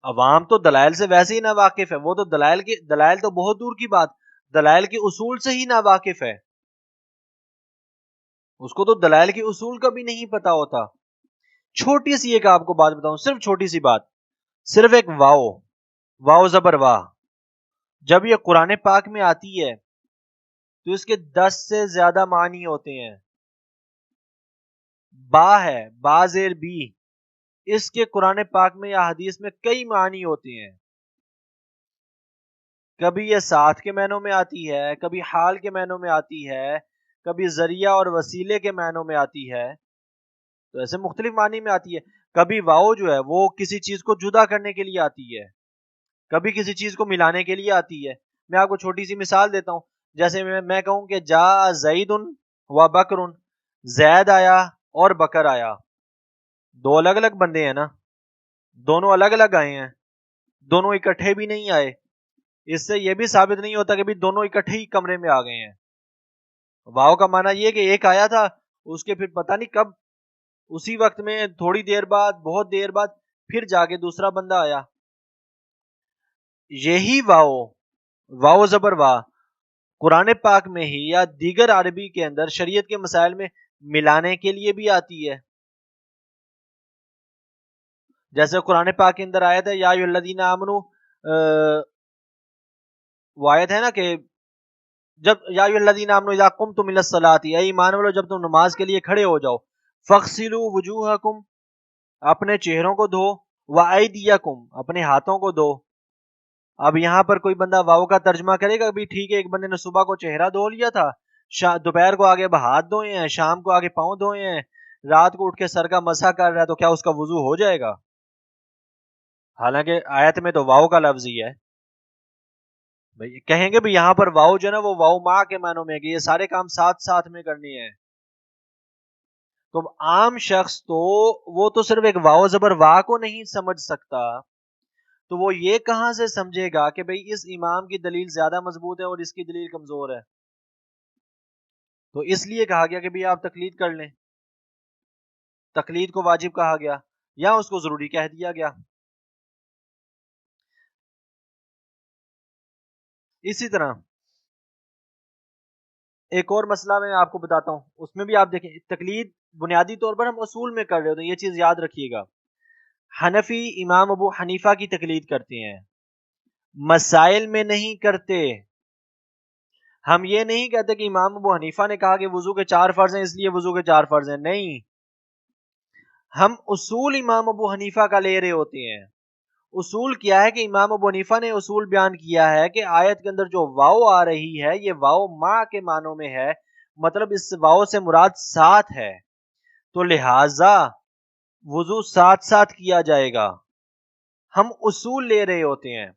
عوام تو دلائل سے ویسے ہی نا واقف ہے، وہ تو دلائل تو بہت دور کی بات، دلائل کے اصول سے ہی نا واقف ہے، اس کو تو دلائل کے اصول کا بھی نہیں پتا ہوتا. چھوٹی سی ایک آپ کو بات بتاؤں، صرف چھوٹی سی بات، صرف ایک واو زبر واہ، جب یہ قرآن پاک میں آتی ہے تو اس کے 10 سے زیادہ معنی ہوتے ہیں. با ہے، با زیر بی، اس کے قرآن پاک میں یا حدیث میں کئی معنی ہوتے ہیں. کبھی یہ ساتھ کے معنوں میں آتی ہے، کبھی حال کے معنوں میں آتی ہے، کبھی ذریعہ اور وسیلے کے معنوں میں آتی ہے، تو ایسے مختلف معنی میں آتی ہے. کبھی واؤ جو ہے وہ کسی چیز کو جدا کرنے کے لیے آتی ہے، کبھی کسی چیز کو ملانے کے لیے آتی ہے. میں آپ کو چھوٹی سی مثال دیتا ہوں، جیسے میں کہوں کہ جا زید و بکر، زید آیا اور بکر آیا، دو الگ الگ بندے ہیں نا، دونوں الگ الگ آئے ہیں. دونوں اکٹھے بھی نہیں آئے، اس سے یہ بھی ثابت نہیں ہوتا کہ بھی دونوں اکٹھے ہی کمرے میں آ گئے ہیں۔ واو کا معنی یہ کہ ایک آیا تھا، اس کے پھر پتہ نہیں کب، اسی وقت میں تھوڑی دیر بعد، بہت دیر بعد پھر جا کے دوسرا بندہ آیا۔ یہی واو زبر وا قرآن پاک میں ہی یا دیگر عربی کے اندر شریعت کے مسائل میں ملانے کے لیے بھی آتی ہے۔ جیسے قرآن پاک کے اندر آیت ہے یا ایھا الذین آمنوا، وہ آیت ہے نا کہ جب یا ایھا الذین آمنوا اذا قمتم الی الصلاۃ، اے ایمان والو جب تم نماز کے لیے کھڑے ہو جاؤ، فاغسلوا وجوہکم، اپنے چہروں کو دھو، وایدیکم، اپنے ہاتھوں کو دھو۔ اب یہاں پر کوئی بندہ واو کا ترجمہ کرے گا بھی ٹھیک ہے ایک بندے نے صبح کو چہرہ دھو لیا تھا، دوپہر کو آگے ہاتھ دھوئے ہیں، شام کو آگے پاؤں دھوئے ہیں، رات کو اٹھ کے سر کا مسح کر رہا ہے، تو کیا اس کا وضو ہو جائے گا؟ حالانکہ آیت میں تو واو کا لفظ ہی ہے۔ بھائی کہیں گے بھی یہاں پر واو جو ہے نا وہ واو ما کے معنوں میں ہے کہ یہ سارے کام ساتھ ساتھ میں کرنی ہے۔ تو عام شخص تو وہ تو صرف ایک واو زبر وا کو نہیں سمجھ سکتا، تو وہ یہ کہاں سے سمجھے گا کہ بھئی اس امام کی دلیل زیادہ مضبوط ہے اور اس کی دلیل کمزور ہے؟ تو اس لیے کہا گیا کہ بھئی آپ تقلید کر لیں، تقلید کو واجب کہا گیا یا اس کو ضروری کہہ دیا گیا۔ اسی طرح ایک اور مسئلہ میں آپ کو بتاتا ہوں، اس میں بھی آپ دیکھیں تقلید بنیادی طور پر ہم اصول میں کر رہے ہوتے ہیں، یہ چیز یاد رکھیے گا۔ حنفی امام ابو حنیفہ کی تقلید کرتے ہیں، مسائل میں نہیں کرتے۔ ہم یہ نہیں کہتے کہ امام ابو حنیفہ نے کہا کہ وضو کے 4 فرض ہیں اس لیے وضو کے 4 فرض ہیں، نہیں، ہم اصول امام ابو حنیفہ کا لے رہے ہوتے ہیں۔ اصول کیا ہے کہ امام ابو حنیفہ نے اصول بیان کیا ہے کہ آیت کے اندر جو واو آ رہی ہے یہ واو ما کے معنوں میں ہے، مطلب اس واو سے مراد ساتھ ہے، تو لہذا وضو ساتھ ساتھ کیا جائے گا۔ ہم اصول لے رہے ہوتے ہیں،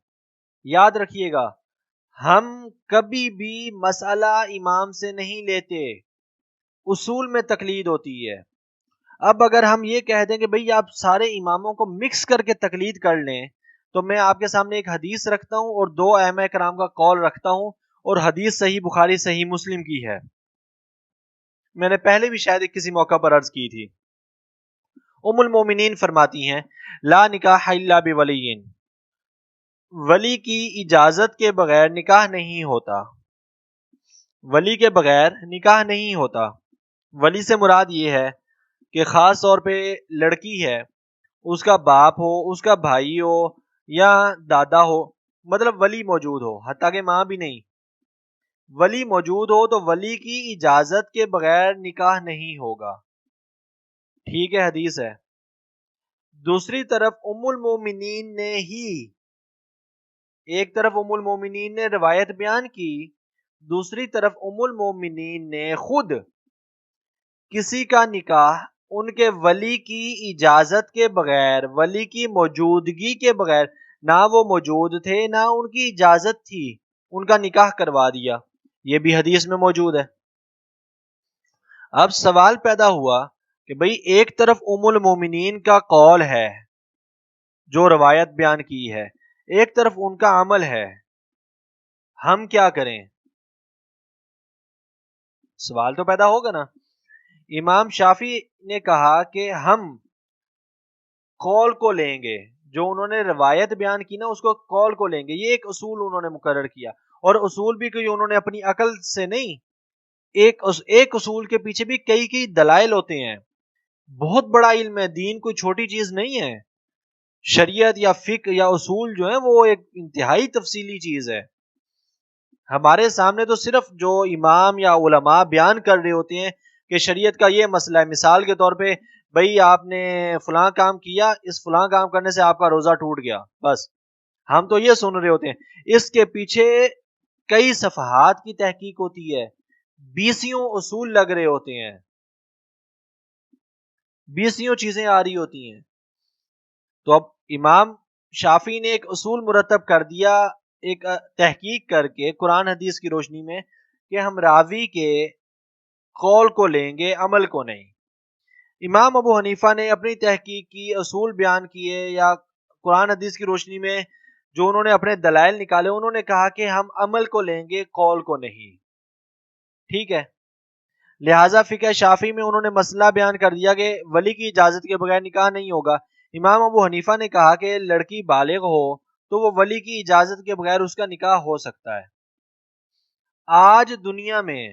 یاد رکھیے گا، ہم کبھی بھی مسئلہ امام سے نہیں لیتے، اصول میں تقلید ہوتی ہے۔ اب اگر ہم یہ کہہ دیں کہ بھئی آپ سارے اماموں کو مکس کر کے تقلید کر لیں، تو میں آپ کے سامنے ایک حدیث رکھتا ہوں اور 2 ائمہ کرام کا قول رکھتا ہوں، اور حدیث صحیح بخاری صحیح مسلم کی ہے۔ میں نے پہلے بھی شاید کسی موقع پر عرض کی تھی۔ ام المومنین فرماتی ہیں لا نکاح الا بولی، ولی کی اجازت کے بغیر نکاح نہیں ہوتا، ولی کے بغیر نکاح نہیں ہوتا۔ ولی سے مراد یہ ہے کہ خاص طور پہ لڑکی ہے، اس کا باپ ہو، اس کا بھائی ہو یا دادا ہو، مطلب ولی موجود ہو، حتیٰ کہ ماں بھی نہیں، ولی موجود ہو تو ولی کی اجازت کے بغیر نکاح نہیں ہوگا۔ ٹھیک ہے، حدیث ہے۔ دوسری طرف ام المومنین نے ہی، ایک طرف ام المومنین نے روایت بیان کی، دوسری طرف ام المومنین نے خود کسی کا نکاح ان کے ولی کی اجازت کے بغیر، ولی کی موجودگی کے بغیر، نہ وہ موجود تھے نہ ان کی اجازت تھی، ان کا نکاح کروا دیا۔ یہ بھی حدیث میں موجود ہے۔ اب سوال پیدا ہوا کہ بھئی ایک طرف ام المومنین کا قول ہے جو روایت بیان کی ہے، ایک طرف ان کا عمل ہے، ہم کیا کریں؟ سوال تو پیدا ہوگا نا۔ امام شافعی نے کہا کہ ہم قول کو لیں گے، جو انہوں نے روایت بیان کی نا اس کو قول کو لیں گے، یہ ایک اصول انہوں نے مقرر کیا، اور اصول بھی کوئی انہوں نے اپنی عقل سے نہیں، ایک اصول کے پیچھے بھی کئی دلائل ہوتے ہیں۔ بہت بڑا علم ہے، دین کوئی چھوٹی چیز نہیں ہے، شریعت یا فقہ یا اصول جو ہے وہ ایک انتہائی تفصیلی چیز ہے۔ ہمارے سامنے تو صرف جو امام یا علماء بیان کر رہے ہوتے ہیں کہ شریعت کا یہ مسئلہ ہے، مثال کے طور پہ بھئی آپ نے فلاں کام کیا، اس فلاں کام کرنے سے آپ کا روزہ ٹوٹ گیا، بس ہم تو یہ سن رہے ہوتے ہیں۔ اس کے پیچھے کئی صفحات کی تحقیق ہوتی ہے، 20 اصول لگ رہے ہوتے ہیں، 20 چیزیں آ رہی ہوتی ہیں۔ تو اب امام شافعی نے ایک اصول مرتب کر دیا، ایک تحقیق کر کے قرآن حدیث کی روشنی میں، کہ ہم راوی کے قول کو لیں گے، عمل کو نہیں۔ امام ابو حنیفہ نے اپنی تحقیق کی، اصول بیان کیے، یا قرآن حدیث کی روشنی میں جو انہوں نے اپنے دلائل نکالے، انہوں نے کہا کہ ہم عمل کو لیں گے، قول کو نہیں. ٹھیک ہے. لہٰذا فقہ شافعی میں انہوں نے مسئلہ بیان کر دیا کہ ولی کی اجازت کے بغیر نکاح نہیں ہوگا. امام ابو حنیفہ نے کہا کہ لڑکی بالغ ہو تو وہ ولی کی اجازت کے بغیر اس کا نکاح ہو سکتا ہے. آج دنیا میں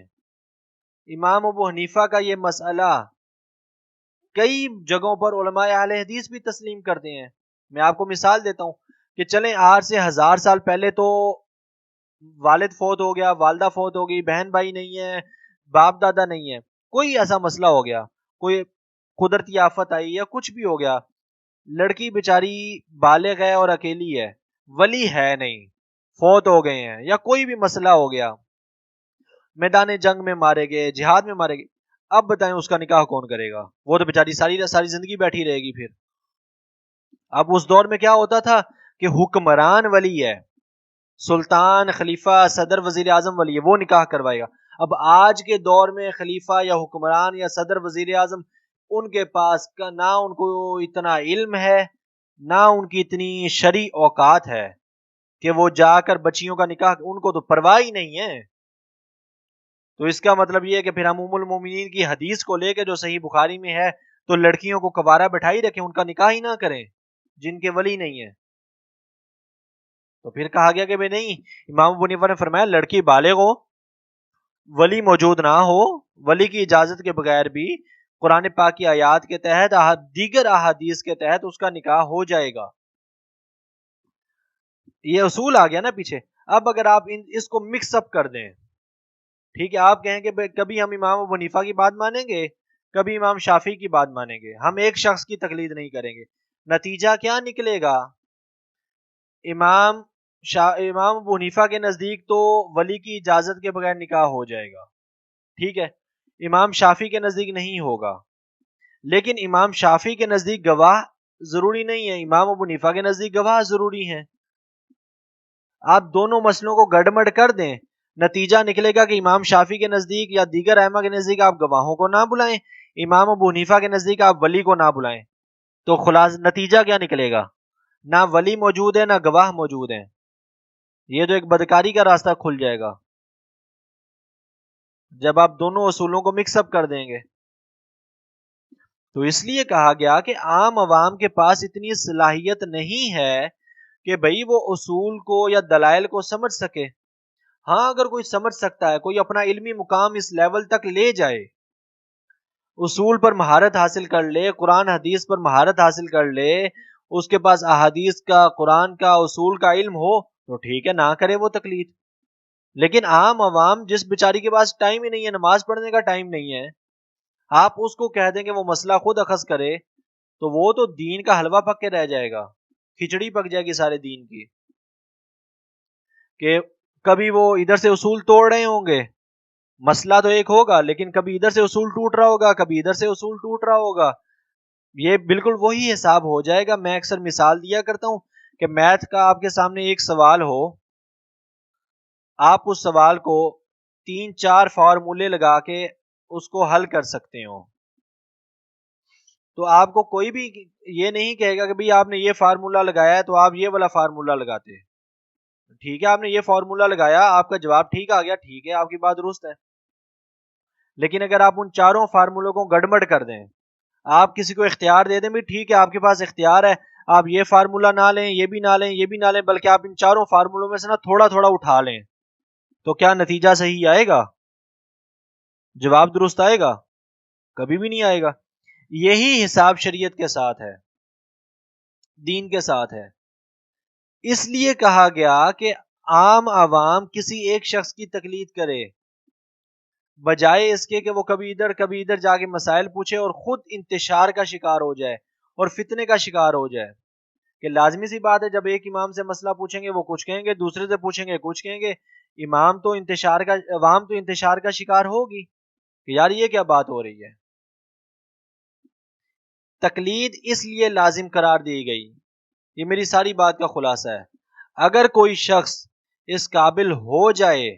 امام ابو حنیفہ کا یہ مسئلہ کئی جگہوں پر علماء اہل حدیث بھی تسلیم کرتے ہیں. میں آپ کو مثال دیتا ہوں کہ چلیں آج سے 1000 سال پہلے تو والد فوت ہو گیا، والدہ فوت ہو گئی، بہن بھائی نہیں ہے، باپ دادا نہیں ہے، کوئی ایسا مسئلہ ہو گیا، کوئی قدرتی آفت آئی یا کچھ بھی ہو گیا، لڑکی بیچاری بالغ ہے اور اکیلی ہے، ولی ہے نہیں، فوت ہو گئے ہیں، یا کوئی بھی مسئلہ ہو گیا، میدان جنگ میں مارے گئے، جہاد میں مارے گئے. اب بتائیں اس کا نکاح کون کرے گا؟ وہ تو بیچاری ساری زندگی بیٹھی رہے گی. پھر اب اس دور میں کیا ہوتا تھا کہ حکمران ولی ہے، سلطان، خلیفہ، صدر، وزیر اعظم ولی ہے، وہ نکاح کروائے گا. اب آج کے دور میں خلیفہ یا حکمران یا صدر، وزیر اعظم، ان کے پاس نہ ان کو اتنا علم ہے، نہ ان کی اتنی شرعی اوقات ہے کہ وہ جا کر بچیوں کا نکاح، ان کو تو پرواہ ہی نہیں ہے. تو اس کا مطلب یہ ہے کہ پھر ہم ام المومنین کی حدیث کو لے کے جو صحیح بخاری میں ہے تو لڑکیوں کو کوارہ بٹھائی رکھیں، ان کا نکاح ہی نہ کریں جن کے ولی نہیں ہے. تو پھر کہا گیا کہ بھئی نہیں، امام ابو حنیفہ نے فرمایا لڑکی بالغ ہو، ولی موجود نہ ہو، ولی کی اجازت کے بغیر بھی قرآن پاک کی آیات کے تحت، دیگر احادیث کے تحت اس کا نکاح ہو جائے گا. یہ اصول آ گیا نا پیچھے. اب اگر آپ اس کو مکس اپ کر دیں، ٹھیک ہے، آپ کہیں کہ کبھی ہم امام ابو حنیفہ کی بات مانیں گے، کبھی امام شافعی کی بات مانیں گے، ہم ایک شخص کی تقلید نہیں کریں گے، نتیجہ کیا نکلے گا؟ امام ابو حنیفہ کے نزدیک تو ولی کی اجازت کے بغیر نکاح ہو جائے گا، ٹھیک ہے، امام شافعی کے نزدیک نہیں ہوگا. لیکن امام شافعی کے نزدیک گواہ ضروری نہیں ہے، امام ابو حنیفہ کے نزدیک گواہ ضروری ہیں. آپ دونوں مسئلوں کو گڑمڑ کر دیں، نتیجہ نکلے گا کہ امام شافعی کے نزدیک یا دیگر ائمہ کے نزدیک آپ گواہوں کو نہ بلائیں، امام ابو حنیفہ کے نزدیک آپ ولی کو نہ بلائیں. تو نتیجہ کیا نکلے گا؟ نہ ولی موجود ہے، نہ گواہ موجود ہیں. یہ تو ایک بدکاری کا راستہ کھل جائے گا جب آپ دونوں اصولوں کو مکس اپ کر دیں گے. تو اس لیے کہا گیا کہ عام عوام کے پاس اتنی صلاحیت نہیں ہے کہ بھئی وہ اصول کو یا دلائل کو سمجھ سکے. ہاں اگر کوئی سمجھ سکتا ہے، کوئی اپنا علمی مقام اس لیول تک لے جائے، اصول پر مہارت حاصل کر لے، قرآن حدیث پر مہارت حاصل کر لے، اس کے پاس احادیث کا، قرآن کا، اصول کا علم ہو تو ٹھیک ہے، نہ کرے وہ تقلید. لیکن عام عوام جس بیچاری کے پاس ٹائم ہی نہیں ہے، نماز پڑھنے کا ٹائم نہیں ہے، آپ اس کو کہہ دیں کہ وہ مسئلہ خود اخذ کرے تو وہ تو دین کا حلوہ پک کے رہ جائے گا، کھچڑی پک جائے گی سارے دین کی. کہ کبھی وہ ادھر سے اصول توڑ رہے ہوں گے، مسئلہ تو ایک ہوگا، لیکن کبھی ادھر سے اصول ٹوٹ رہا ہوگا، کبھی ادھر سے اصول ٹوٹ رہا ہوگا. یہ بالکل وہی حساب ہو جائے گا. میں اکثر مثال دیا کرتا ہوں کہ میتھ کا آپ کے سامنے ایک سوال ہو، آپ اس سوال کو 3-4 فارمولے لگا کے اس کو حل کر سکتے ہو، تو آپ کو کوئی بھی یہ نہیں کہے گا کہ بھئی آپ نے یہ فارمولا لگایا ہے تو آپ یہ والا فارمولا لگاتے. ٹھیک ہے، آپ نے یہ فارمولا لگایا، آپ کا جواب ٹھیک آ گیا، ٹھیک ہے، آپ کی بات درست ہے. لیکن اگر آپ ان چاروں فارمولوں کو گڑبڑ کر دیں، آپ کسی کو اختیار دے دیں بھی ٹھیک ہے آپ کے پاس اختیار ہے، آپ یہ فارمولا نہ لیں، یہ بھی نہ لیں، یہ بھی نہ لیں، بلکہ آپ ان چاروں فارمولوں میں سے نا تھوڑا تھوڑا اٹھا لیں، تو کیا نتیجہ صحیح آئے گا؟ جواب درست آئے گا؟ کبھی بھی نہیں آئے گا. یہی حساب شریعت کے ساتھ ہے، دین کے ساتھ ہے. اس لیے کہا گیا کہ عام عوام کسی ایک شخص کی تقلید کرے، بجائے اس کے کہ وہ کبھی ادھر جا کے مسائل پوچھے اور خود انتشار کا شکار ہو جائے اور فتنے کا شکار ہو جائے. کہ لازمی سی بات ہے جب ایک امام سے مسئلہ پوچھیں گے وہ کچھ کہیں گے، دوسرے سے پوچھیں گے کچھ کہیں گے، عوام تو انتشار کا شکار ہوگی کہ یار یہ کیا بات ہو رہی ہے. تقلید اس لیے لازم قرار دی گئی، یہ میری ساری بات کا خلاصہ ہے. اگر کوئی شخص اس قابل ہو جائے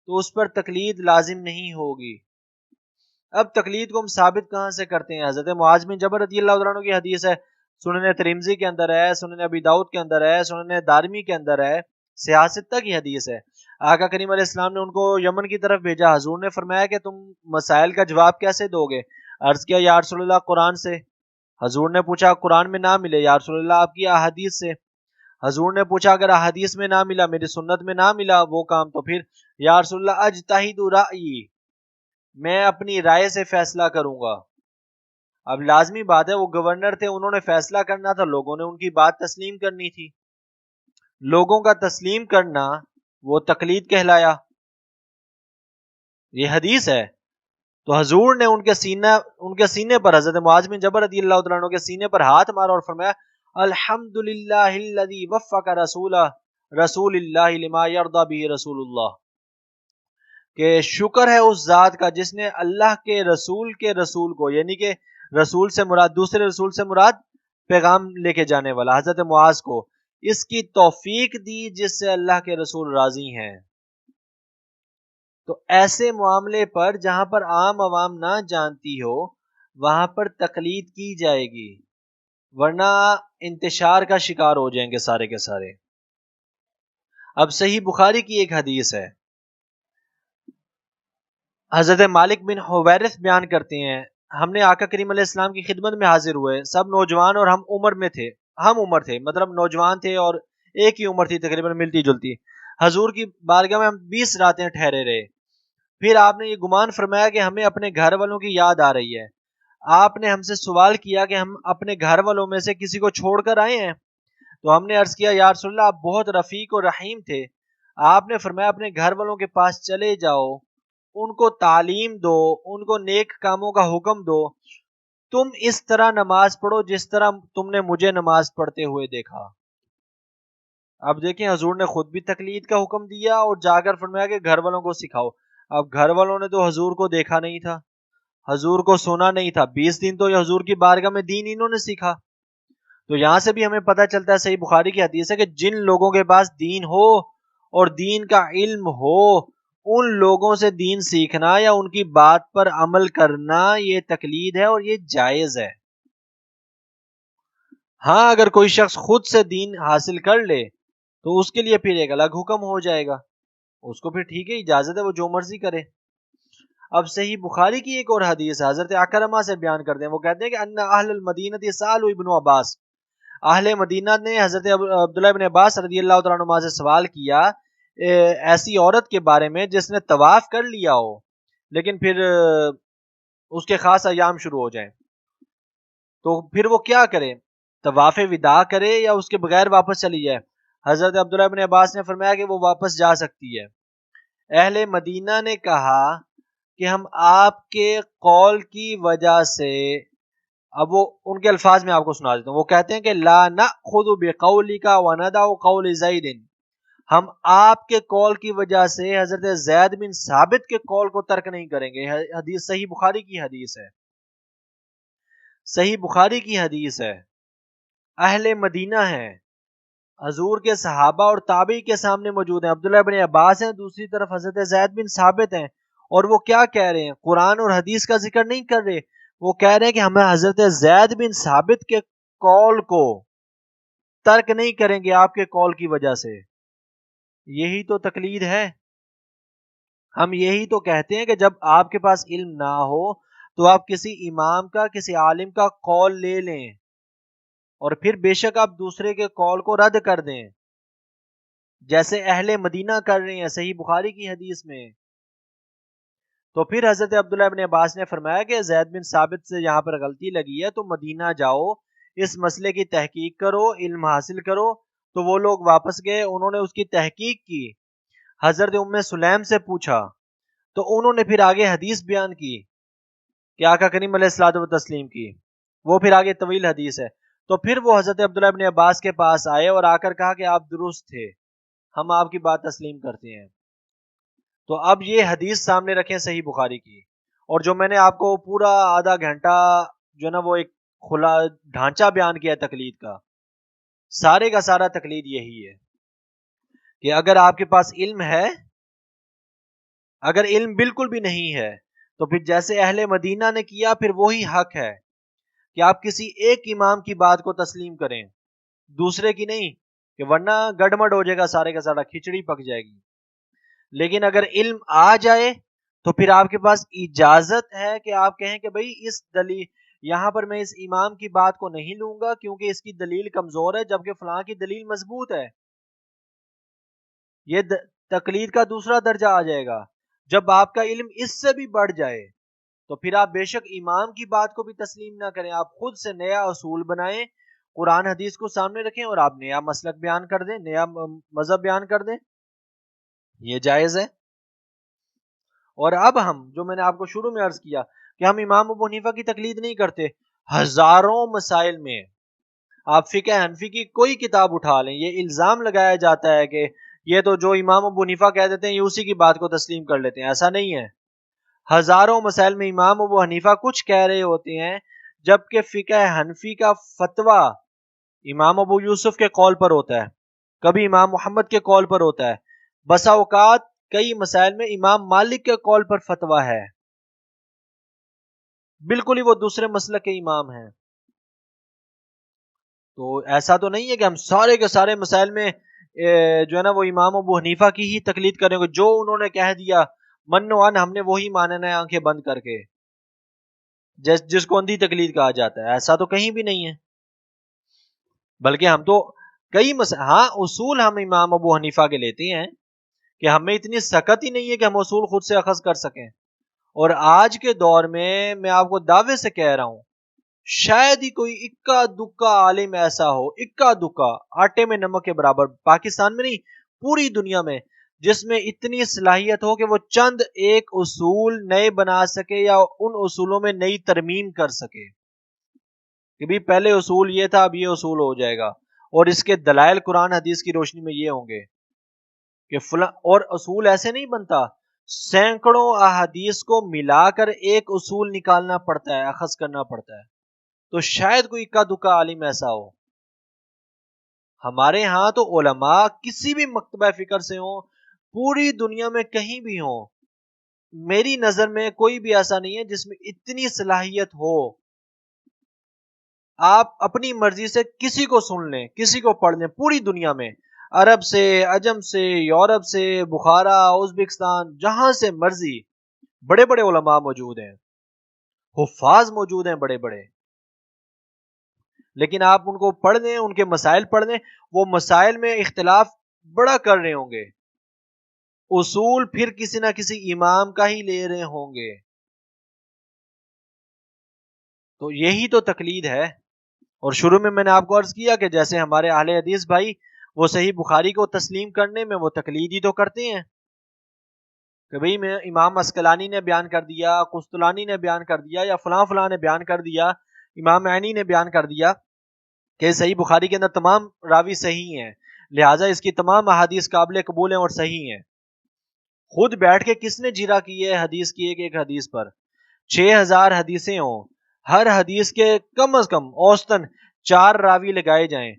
تو اس پر تقلید لازم نہیں ہوگی. اب تقلید کو ہم ثابت کہاں سے کرتے ہیں؟ حضرت معاذ بن جبل رضی اللہ عنہ کی حدیث ہے، سنن ترمذی کے اندر ہے، سنن ابی داؤد کے اندر ہے، سنن دارمی کے اندر ہے، سیاستہ کی حدیث ہے۔ آقا کریم علیہ السلام نے ان کو یمن کی طرف بھیجا، حضور نے فرمایا کہ تم مسائل کا جواب کیسے دو گے؟ عرض کیا یا رسول اللہ قرآن سے۔ حضور نے پوچھا قرآن میں نہ ملے یا رسول اللہ آپ کی احادیث سے۔ حضور نے پوچھا اگر احادیث میں نہ ملا، میری سنت میں نہ ملا وہ کام، تو پھر یا رسول اللہ اجتہد رأیی، میں اپنی رائے سے فیصلہ کروں گا۔ اب لازمی بات ہے وہ گورنر تھے، انہوں نے فیصلہ کرنا تھا، لوگوں نے ان کی بات تسلیم کرنی تھی۔ لوگوں کا تسلیم کرنا وہ تقلید کہلایا۔ یہ حدیث ہے۔ تو حضور نے ان کے سینے پر، حضرت معاذ بن جبل رضی اللہ تعالیٰ عنہ کے سینے پر ہاتھ مارا اور فرمایا الحمدللہ الذی وفق رسول اللہ لما یرضی بہ رسول اللہ، کہ شکر ہے اس ذات کا جس نے اللہ کے رسول کو، یعنی کہ رسول سے مراد، دوسرے رسول سے مراد پیغام لے کے جانے والا حضرت معاذ کو، اس کی توفیق دی جس سے اللہ کے رسول راضی ہیں۔ تو ایسے معاملے پر جہاں پر عام عوام نہ جانتی ہو وہاں پر تقلید کی جائے گی، ورنہ انتشار کا شکار ہو جائیں گے سارے کے سارے۔ اب صحیح بخاری کی ایک حدیث ہے، حضرت مالک بن حویرث بیان کرتے ہیں ہم نے آقا کریم علیہ السلام کی خدمت میں حاضر ہوئے، سب نوجوان اور ہم عمر تھے، مطلب نوجوان تھے اور ایک ہی عمر تھی تقریباً ملتی جلتی۔ حضور کی بارگاہ میں ہم 20 راتیں ٹھہرے رہے۔ پھر آپ نے یہ گمان فرمایا کہ ہمیں اپنے گھر والوں کی یاد آ رہی ہے۔ آپ نے ہم سے سوال کیا کہ ہم اپنے گھر والوں میں سے کسی کو چھوڑ کر آئے ہیں؟ تو ہم نے عرض کیا یا رسول اللہ آپ بہت رفیق اور رحیم تھے۔ آپ نے فرمایا اپنے گھر والوں کے پاس چلے جاؤ، ان کو تعلیم دو، ان کو نیک کاموں کا حکم دو، تم اس طرح نماز پڑھو جس طرح تم نے مجھے نماز پڑھتے ہوئے دیکھا۔ اب دیکھیں حضور نے خود بھی تقلید کا حکم دیا اور جا کر فرمایا کہ گھر والوں کو سکھاؤ۔ اب گھر والوں نے تو حضور کو دیکھا نہیں تھا، حضور کو سنا نہیں تھا، 20 دن تو یہ حضور کی بارگاہ میں دین انہوں نے سیکھا۔ تو یہاں سے بھی ہمیں پتہ چلتا ہے، صحیح بخاری کی حدیث ہے کہ جن لوگوں کے پاس دین ہو اور دین کا علم ہو، ان لوگوں سے دین سیکھنا یا ان کی بات پر عمل کرنا یہ تقلید ہے اور یہ جائز ہے۔ ہاں اگر کوئی شخص خود سے دین حاصل کر لے تو اس کے لیے پھر ایک الگ حکم ہو جائے گا، اس کو پھر ٹھیک ہے، اجازت ہے، وہ جو مرضی کرے۔ اب صحیح بخاری کی ایک اور حدیث ہے، حضرت اکرمہ سے بیان کرتے ہیں، وہ کہتے ہیں کہ ان اہل المدینہ سالوا ابن عباس، اہل مدینہ نے حضرت عبداللہ ابن عباس رضی اللہ تعالیٰ عنہ سے سوال کیا ایسی عورت کے بارے میں جس نے طواف کر لیا ہو لیکن پھر اس کے خاص ایام شروع ہو جائیں، تو پھر وہ کیا کرے؟ طواف وداع کرے یا اس کے بغیر واپس چلی جائے؟ حضرت عبداللہ ابن عباس نے فرمایا کہ وہ واپس جا سکتی ہے۔ اہل مدینہ نے کہا کہ ہم آپ کے قول کی وجہ سے، اب وہ ان کے الفاظ میں آپ کو سنا دیتا ہوں، وہ کہتے ہیں کہ لا نأخذ بقولک وندع قول زید، ہم آپ کے قول کی وجہ سے حضرت زید بن ثابت کے قول کو ترک نہیں کریں گے۔ حدیث صحیح بخاری کی حدیث ہے، صحیح بخاری کی حدیث ہے۔ اہل مدینہ ہیں، حضور کے صحابہ اور تابعی کے سامنے موجود ہیں، عبداللہ بن عباس ہیں، دوسری طرف حضرت زید بن ثابت ہیں، اور وہ کیا کہہ رہے ہیں؟ قرآن اور حدیث کا ذکر نہیں کر رہے، وہ کہہ رہے ہیں کہ ہمیں حضرت زید بن ثابت کے قول کو ترک نہیں کریں گے آپ کے قول کی وجہ سے۔ یہی تو تقلید ہے۔ ہم یہی تو کہتے ہیں کہ جب آپ کے پاس علم نہ ہو تو آپ کسی امام کا، کسی عالم کا قول لے لیں اور پھر بے شک آپ دوسرے کے قول کو رد کر دیں، جیسے اہل مدینہ کر رہے ہیں صحیح بخاری کی حدیث میں۔ تو پھر حضرت عبداللہ بن عباس نے فرمایا کہ زید بن ثابت سے یہاں پر غلطی لگی ہے، تو مدینہ جاؤ، اس مسئلے کی تحقیق کرو، علم حاصل کرو۔ تو وہ لوگ واپس گئے، انہوں نے اس کی تحقیق کی، حضرت ام سلیم سے پوچھا، تو انہوں نے پھر آگے حدیث بیان کی کہ آقا کریم علیہ الصلوۃ والتسلیم کی، وہ پھر آگے طویل حدیث ہے۔ تو پھر وہ حضرت عبداللہ بن عباس کے پاس آئے اور آ کر کہا کہ آپ درست تھے، ہم آپ کی بات تسلیم کرتے ہیں۔ تو اب یہ حدیث سامنے رکھیں صحیح بخاری کی، اور جو میں نے آپ کو پورا آدھا گھنٹہ جو نا وہ ایک کھلا ڈھانچہ بیان کیا ہے تقلید کا، سارے کا سارا تقلید یہی ہے کہ اگر آپ کے پاس علم ہے، اگر علم بالکل بھی نہیں ہے تو پھر جیسے اہل مدینہ نے کیا پھر وہی حق ہے کہ آپ کسی ایک امام کی بات کو تسلیم کریں، دوسرے کی نہیں، کہ ورنہ گڑمڑ ہو جائے گا، سارے کا سارا کھچڑی پک جائے گی. لیکن اگر علم آ جائے تو پھر آپ کے پاس اجازت ہے کہ آپ کہیں کہ بھئی اس دلیل یہاں پر میں اس امام کی بات کو نہیں لوں گا کیونکہ اس کی دلیل کمزور ہے، جبکہ فلاں کی دلیل مضبوط ہے. یہ تقلید کا دوسرا درجہ آ جائے گا. جب آپ کا علم اس سے بھی بڑھ جائے تو پھر آپ بے شک امام کی بات کو بھی تسلیم نہ کریں، آپ خود سے نیا اصول بنائیں، قرآن حدیث کو سامنے رکھیں اور آپ نیا مسلک بیان کر دیں، نیا مذہب بیان کر دیں. یہ جائز ہے. اور اب ہم جو میں نے آپ کو شروع میں عرض کیا کہ ہم امام ابو حنیفہ کی تقلید نہیں کرتے. ہزاروں مسائل میں آپ فقہ حنفی کی کوئی کتاب اٹھا لیں، یہ الزام لگایا جاتا ہے کہ یہ تو جو امام ابو حنیفہ کہہ دیتے ہیں یہ اسی کی بات کو تسلیم کر لیتے ہیں. ایسا نہیں ہے. ہزاروں مسائل میں امام ابو حنیفہ کچھ کہہ رہے ہوتے ہیں جبکہ فقہ حنفی کا فتویٰ امام ابو یوسف کے قول پر ہوتا ہے، کبھی امام محمد کے قول پر ہوتا ہے، بسا اوقات کئی مسائل میں امام مالک کے قول پر فتویٰ ہے. بالکل ہی وہ دوسرے مسلک کے امام ہیں. تو ایسا تو نہیں ہے کہ ہم سارے کے سارے مسائل میں جو ہے نا وہ امام ابو حنیفہ کی ہی تقلید کریں گے، جو انہوں نے کہہ دیا منو ان ہم نے وہی ماننا ہے آنکھیں بند کر کے، جس کو اندھی تقلید کہا جاتا ہے. ایسا تو کہیں بھی نہیں ہے. بلکہ ہم تو ہاں اصول ہم امام ابو حنیفہ کے لیتے ہیں کہ ہمیں اتنی سخت ہی نہیں ہے کہ ہم اصول خود سے اخذ کر سکیں. اور آج کے دور میں آپ کو دعوے سے کہہ رہا ہوں شاید ہی کوئی اکا دکا عالم ایسا ہو، اکا دکا آٹے میں نمک کے برابر، پاکستان میں نہیں پوری دنیا میں، جس میں اتنی صلاحیت ہو کہ وہ چند ایک اصول نئے بنا سکے یا ان اصولوں میں نئی ترمیم کر سکے کہ بھی پہلے اصول یہ تھا اب یہ اصول ہو جائے گا، اور اس کے دلائل قرآن حدیث کی روشنی میں یہ ہوں گے کہ فلاں. اور اصول ایسے نہیں بنتا، سینکڑوں احادیث کو ملا کر ایک اصول نکالنا پڑتا ہے، اخذ کرنا پڑتا ہے. تو شاید کوئی اکا دکا عالم ایسا ہو. ہمارے ہاں تو علماء کسی بھی مکتبہ فکر سے ہوں، پوری دنیا میں کہیں بھی ہوں، میری نظر میں کوئی بھی ایسا نہیں ہے جس میں اتنی صلاحیت ہو. آپ اپنی مرضی سے کسی کو سن لیں، کسی کو پڑھ لیں، پوری دنیا میں عرب سے، عجم سے، یورپ سے، بخارا، ازبکستان، جہاں سے مرضی بڑے بڑے علماء موجود ہیں، حفاظ موجود ہیں بڑے بڑے. لیکن آپ ان کو پڑھ لیں، ان کے مسائل پڑھ لیں، وہ مسائل میں اختلاف بڑا کر رہے ہوں گے، اصول پھر کسی نہ کسی امام کا ہی لے رہے ہوں گے. تو یہی تو تقلید ہے. اور شروع میں نے آپ کو عرض کیا کہ جیسے ہمارے اہل حدیث بھائی وہ صحیح بخاری کو تسلیم کرنے میں وہ تقلید ہی تو کرتے ہیں کہ بھئی میں امام اسقلانی نے بیان کر دیا، قسطلانی نے بیان کر دیا، یا فلاں فلاں نے بیان کر دیا، امام عینی نے بیان کر دیا کہ صحیح بخاری کے اندر تمام راوی صحیح ہیں، لہٰذا اس کی تمام احادیث قابل قبول ہیں اور صحیح ہیں. خود بیٹھ کے کس نے جیرا کی ہے حدیث کی ایک ایک حدیث پر؟ 6000 حدیثیں ہوں، ہر حدیث کے کم از کم اوسطن 4 راوی لگائے جائیں،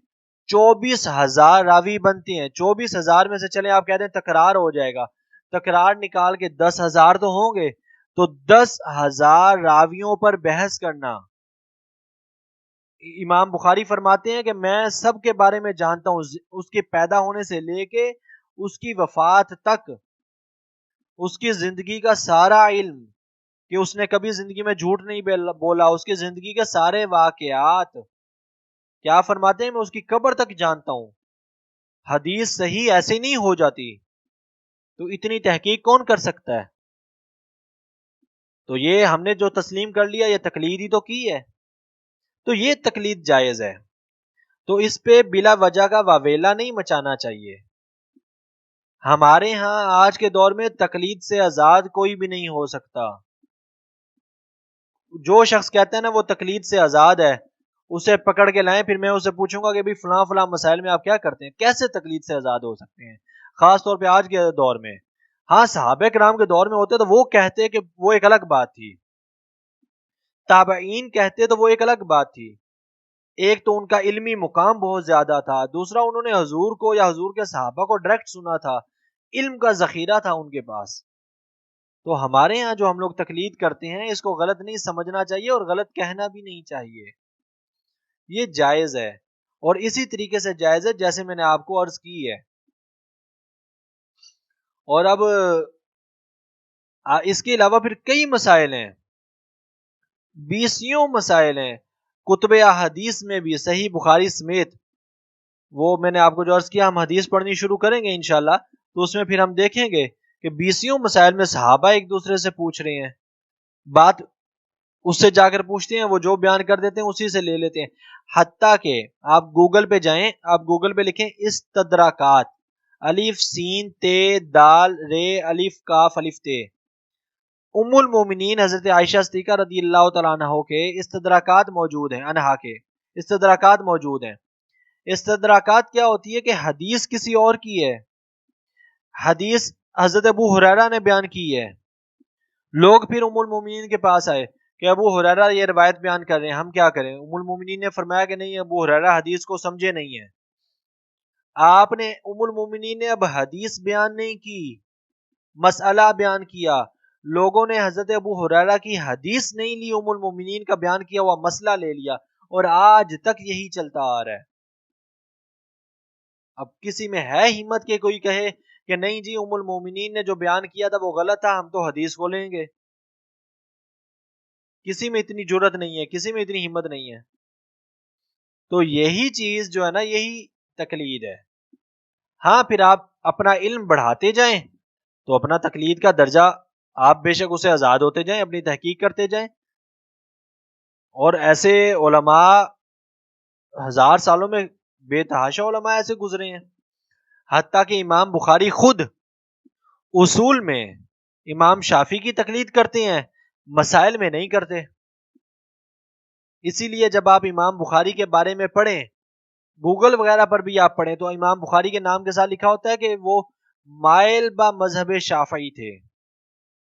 24,000 راوی بنتے ہیں. 24,000 میں سے چلیں آپ کہتے ہیں تکرار ہو جائے گا، تکرار نکال کے 10,000 تو ہوں گے. تو 10,000 راویوں پر بحث کرنا. امام بخاری فرماتے ہیں کہ میں سب کے بارے میں جانتا ہوں، اس کے پیدا ہونے سے لے کے اس کی وفات تک، اس کی زندگی کا سارا علم، کہ اس نے کبھی زندگی میں جھوٹ نہیں بولا، اس کی زندگی کے سارے واقعات. کیا فرماتے ہیں میں اس کی قبر تک جانتا ہوں. حدیث صحیح ایسے نہیں ہو جاتی، تو اتنی تحقیق کون کر سکتا ہے؟ تو یہ ہم نے جو تسلیم کر لیا یہ تقلید ہی تو کی ہے. تو یہ تقلید جائز ہے، تو اس پہ بلا وجہ کا واویلا نہیں مچانا چاہیے. ہمارے ہاں آج کے دور میں تقلید سے آزاد کوئی بھی نہیں ہو سکتا. جو شخص کہتا ہے نا وہ تقلید سے آزاد ہے، اسے پکڑ کے لائیں، پھر میں اسے پوچھوں گا کہ بھی فلاں فلاں مسائل میں آپ کیا کرتے ہیں، کیسے تقلید سے آزاد ہو سکتے ہیں، خاص طور پہ آج کے دور میں. ہاں صحابہ کرام کے دور میں ہوتے تو وہ کہتے کہ وہ ایک الگ بات تھی، تابعین کہتے تو وہ ایک الگ بات تھی. ایک تو ان کا علمی مقام بہت زیادہ تھا، دوسرا انہوں نے حضور کو یا حضور کے صحابہ کو ڈائریکٹ سنا تھا، علم کا ذخیرہ تھا ان کے پاس. تو ہمارے ہاں جو ہم لوگ تقلید کرتے ہیں اس کو غلط نہیں سمجھنا چاہیے اور غلط کہنا بھی نہیں چاہیے. یہ جائز ہے، اور اسی طریقے سے جائز ہے جیسے میں نے آپ کو عرض کی ہے۔ اور اب اس کے علاوہ پھر کئی مسائل ہیں، 20 مسائل ہیں کتب احادیث میں بھی، صحیح بخاری سمیت۔ وہ میں نے آپ کو جو عرض کیا، ہم حدیث پڑھنی شروع کریں گے انشاءاللہ، تو اس میں پھر ہم دیکھیں گے کہ 20 مسائل میں صحابہ ایک دوسرے سے پوچھ رہے ہیں، بات اس سے جا کر پوچھتے ہیں، وہ جو بیان کر دیتے ہیں اسی سے لے لیتے ہیں۔ حتیٰ کہ آپ گوگل پہ جائیں، آپ گوگل پہ لکھیں استدراکات، الف سین تے دال رے الف کاف الف تے، ام المومنین حضرت عائشہ صدیقہ رضی اللہ تعالیٰ عنہ کے استدراکات موجود ہیں، انہا کے استدراکات موجود ہیں۔ استدراکات کیا ہوتی ہے کہ حدیث کسی اور کی ہے، حدیث حضرت ابو ہریرہ نے بیان کی ہے، لوگ پھر ام المومنین کے پاس آئے کہ ابو ہریرہ یہ روایت بیان کر رہے ہیں، ہم کیا کریں؟ ام المومنین نے فرمایا کہ نہیں، ابو ہریرہ حدیث کو سمجھے نہیں ہے۔ آپ نے ام المومنین نے اب حدیث بیان نہیں کی، مسئلہ بیان کیا، لوگوں نے حضرت ابو ہریرہ کی حدیث نہیں لی، ام المومنین کا بیان کیا ہوا مسئلہ لے لیا، اور آج تک یہی چلتا آ رہا ہے۔ اب کسی میں ہے ہمت کہ کوئی کہے کہ نہیں جی ام المومنین نے جو بیان کیا تھا وہ غلط تھا، ہم تو حدیث کو لیں گے؟ کسی میں اتنی جرت نہیں ہے، کسی میں اتنی ہمت نہیں ہے۔ تو یہی چیز جو ہے نا، یہی تقلید ہے۔ ہاں پھر آپ اپنا علم بڑھاتے جائیں تو اپنا تقلید کا درجہ آپ بے شک اسے آزاد ہوتے جائیں، اپنی تحقیق کرتے جائیں، اور ایسے علماء 1000 سالوں میں بے تحاشا علماء ایسے گزرے ہیں، حتیٰ کہ امام بخاری خود اصول میں امام شافعی کی تقلید کرتے ہیں، مسائل میں نہیں کرتے۔ اسی لیے جب آپ امام بخاری کے بارے میں پڑھیں، گوگل وغیرہ پر بھی آپ پڑھیں، تو امام بخاری کے نام کے ساتھ لکھا ہوتا ہے کہ وہ مائل با مذہب شافعی تھے،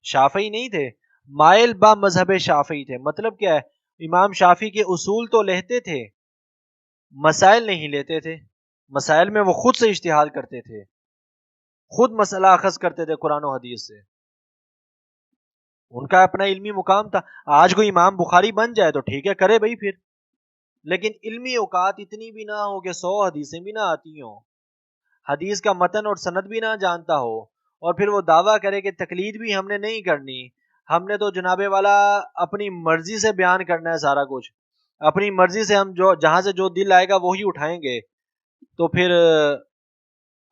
شافعی نہیں تھے، مائل با مذہب شافعی تھے۔ مطلب کیا ہے؟ امام شافعی کے اصول تو لیتے تھے، مسائل نہیں لیتے تھے، مسائل میں وہ خود سے اجتہاد کرتے تھے، خود مسئلہ اخذ کرتے تھے قرآن و حدیث سے، ان کا اپنا علمی مقام تھا۔ آج کوئی امام بخاری بن جائے تو ٹھیک ہے، کرے بھائی پھر، لیکن علمی اوقات اتنی بھی نہ ہو کہ 100 حدیثیں بھی نہ آتی ہوں، حدیث کا متن اور سند بھی نہ جانتا ہو، اور پھر وہ دعویٰ کرے کہ تقلید بھی ہم نے نہیں کرنی، ہم نے تو جناب والا اپنی مرضی سے بیان کرنا ہے سارا کچھ، اپنی مرضی سے ہم جو جہاں سے جو دل آئے گا وہی اٹھائیں گے۔ تو پھر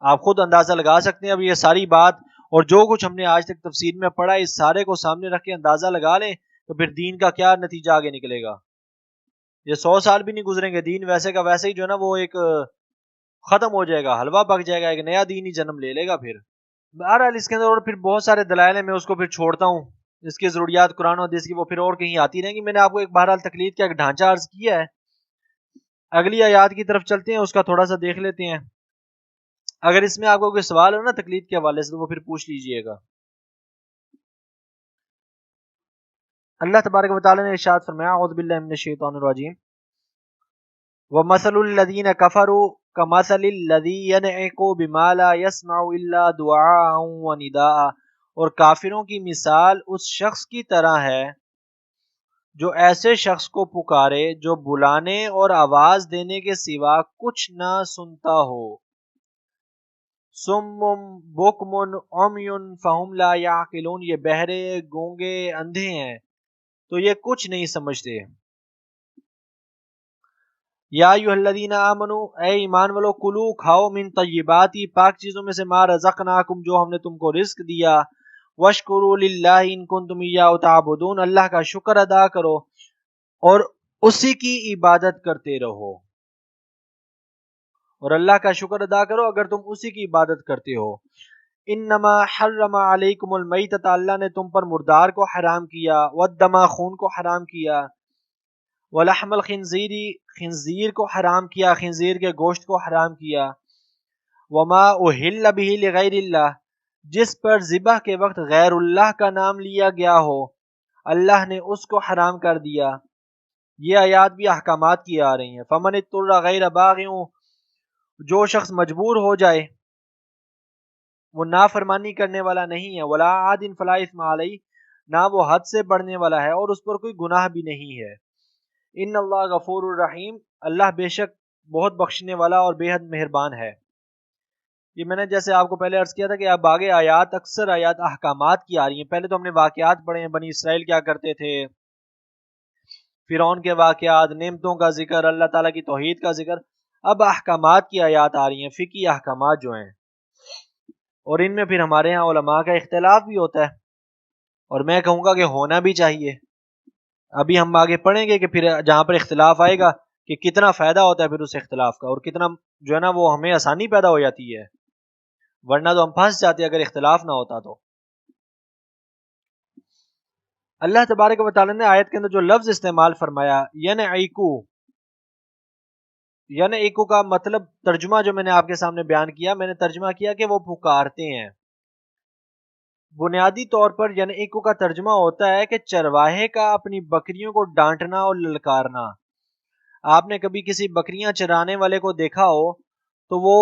آپ خود اندازہ لگا سکتے ہیں، اب یہ ساری بات اور جو کچھ ہم نے آج تک تفسیر میں پڑھا، اس سارے کو سامنے رکھ کے اندازہ لگا لیں تو پھر دین کا کیا نتیجہ آگے نکلے گا۔ یہ 100 سال بھی نہیں گزریں گے، دین ویسے کا ویسے ہی جو ہے نا وہ ایک ختم ہو جائے گا، حلوہ پک جائے گا، ایک نیا دین ہی جنم لے لے گا۔ پھر بہرحال اس کے اندر اور پھر بہت سارے دلائل ہیں، میں اس کو پھر چھوڑتا ہوں، اس کی ضروریات قرآن و حدیث کی وہ پھر اور کہیں آتی رہیں گی۔ میں نے آپ کو ایک بہرحال تقلید کا ایک ڈھانچہ عرض کیا ہے۔ اگلی آیات کی طرف چلتے ہیں، اس کا تھوڑا سا دیکھ لیتے ہیں۔ اگر اس میں آپ کو کوئی سوال ہو نا تقلید کے حوالے سے تو وہ پھر پوچھ لیجئے گا۔ اللہ تبارک و تعالی نے ارشاد فرمایا، اعوذ باللہ من الشیطان الرجیم، وَمَثَلُ الَّذِينَ كَفَرُوا كَمَثَلِ الَّذِي يَنْعِقُ بِمَا لَا يَسْمَعُ إِلَّا دُعَاءً وَنِدَاءً، اور کافروں کی مثال اس شخص کی طرح ہے جو ایسے شخص کو پکارے جو بلانے اور آواز دینے کے سوا کچھ نہ سنتا ہو۔ سُمٌّ بُکْمٌ عُمْیٌ فَہُمْ لَا يَعْقِلُونَ، یہ بہرے، گونگے، اندھے ہیں تو یہ کچھ نہیں سمجھتے۔ یا ایھا الذین آمنوا، اے ایمان والو، کلو کھاؤ، من طیباتی، پاک چیزوں میں سے، ما رزقناکم، جو ہم نے تم کو رزق دیا، واشکروا للہ ان کنتم ایاہ تعبدون، اللہ کا شکر ادا کرو اور اسی کی عبادت کرتے رہو، اور اللہ کا شکر ادا کرو اگر تم اسی کی عبادت کرتے ہو۔ انما حرم علیکم المیتۃ، اللہ نے تم پر مردار کو حرام کیا، والدم، خون کو حرام کیا، ولحم الخنزیر، خنزیر کو حرام کیا، خنزیر کے گوشت کو حرام کیا، وما اہل بہ لغیر اللہ، جس پر ذبح کے وقت غیر اللہ کا نام لیا گیا ہو، اللہ نے اس کو حرام کر دیا۔ یہ آیات بھی احکامات کی آ رہی ہیں۔ فمن اضطر غیر باغ، جو شخص مجبور ہو جائے، وہ نافرمانی کرنے والا نہیں ہے، ولا عاد فلا اثم علیہ، نہ وہ حد سے بڑھنے والا ہے اور اس پر کوئی گناہ بھی نہیں ہے۔ ان اللہ غفور الرحیم، اللہ بے شک بہت بخشنے والا اور بے حد مہربان ہے۔ یہ میں نے جیسے آپ کو پہلے عرض کیا تھا کہ اب آگے آیات، اکثر آیات احکامات کی آ رہی ہیں۔ پہلے تو ہم نے واقعات پڑھے ہیں، بنی اسرائیل کیا کرتے تھے، فرعون کے واقعات، نعمتوں کا ذکر، اللہ تعالیٰ کی توحید کا ذکر۔ اب احکامات کی آیات آ رہی ہیں، فقہی احکامات جو ہیں، اور ان میں پھر ہمارے ہاں علماء کا اختلاف بھی ہوتا ہے، اور میں کہوں گا کہ ہونا بھی چاہیے۔ ابھی ہم آگے پڑھیں گے کہ پھر جہاں پر اختلاف آئے گا کہ کتنا فائدہ ہوتا ہے پھر اس اختلاف کا، اور کتنا جو ہے نا وہ ہمیں آسانی پیدا ہو جاتی ہے، ورنہ تو ہم پھنس جاتے اگر اختلاف نہ ہوتا تو۔ اللہ تبارک و تعالیٰ نے آیت کے اندر جو لفظ استعمال فرمایا ینعیکو، ینعیکو کا مطلب ترجمہ جو میں نے آپ کے سامنے بیان کیا، میں نے ترجمہ کیا کہ وہ پکارتے ہیں۔ بنیادی طور پر ینعیکو کا ترجمہ ہوتا ہے کہ چرواہے کا اپنی بکریوں کو ڈانٹنا اور للکارنا۔ آپ نے کبھی کسی بکریاں چرانے والے کو دیکھا ہو تو وہ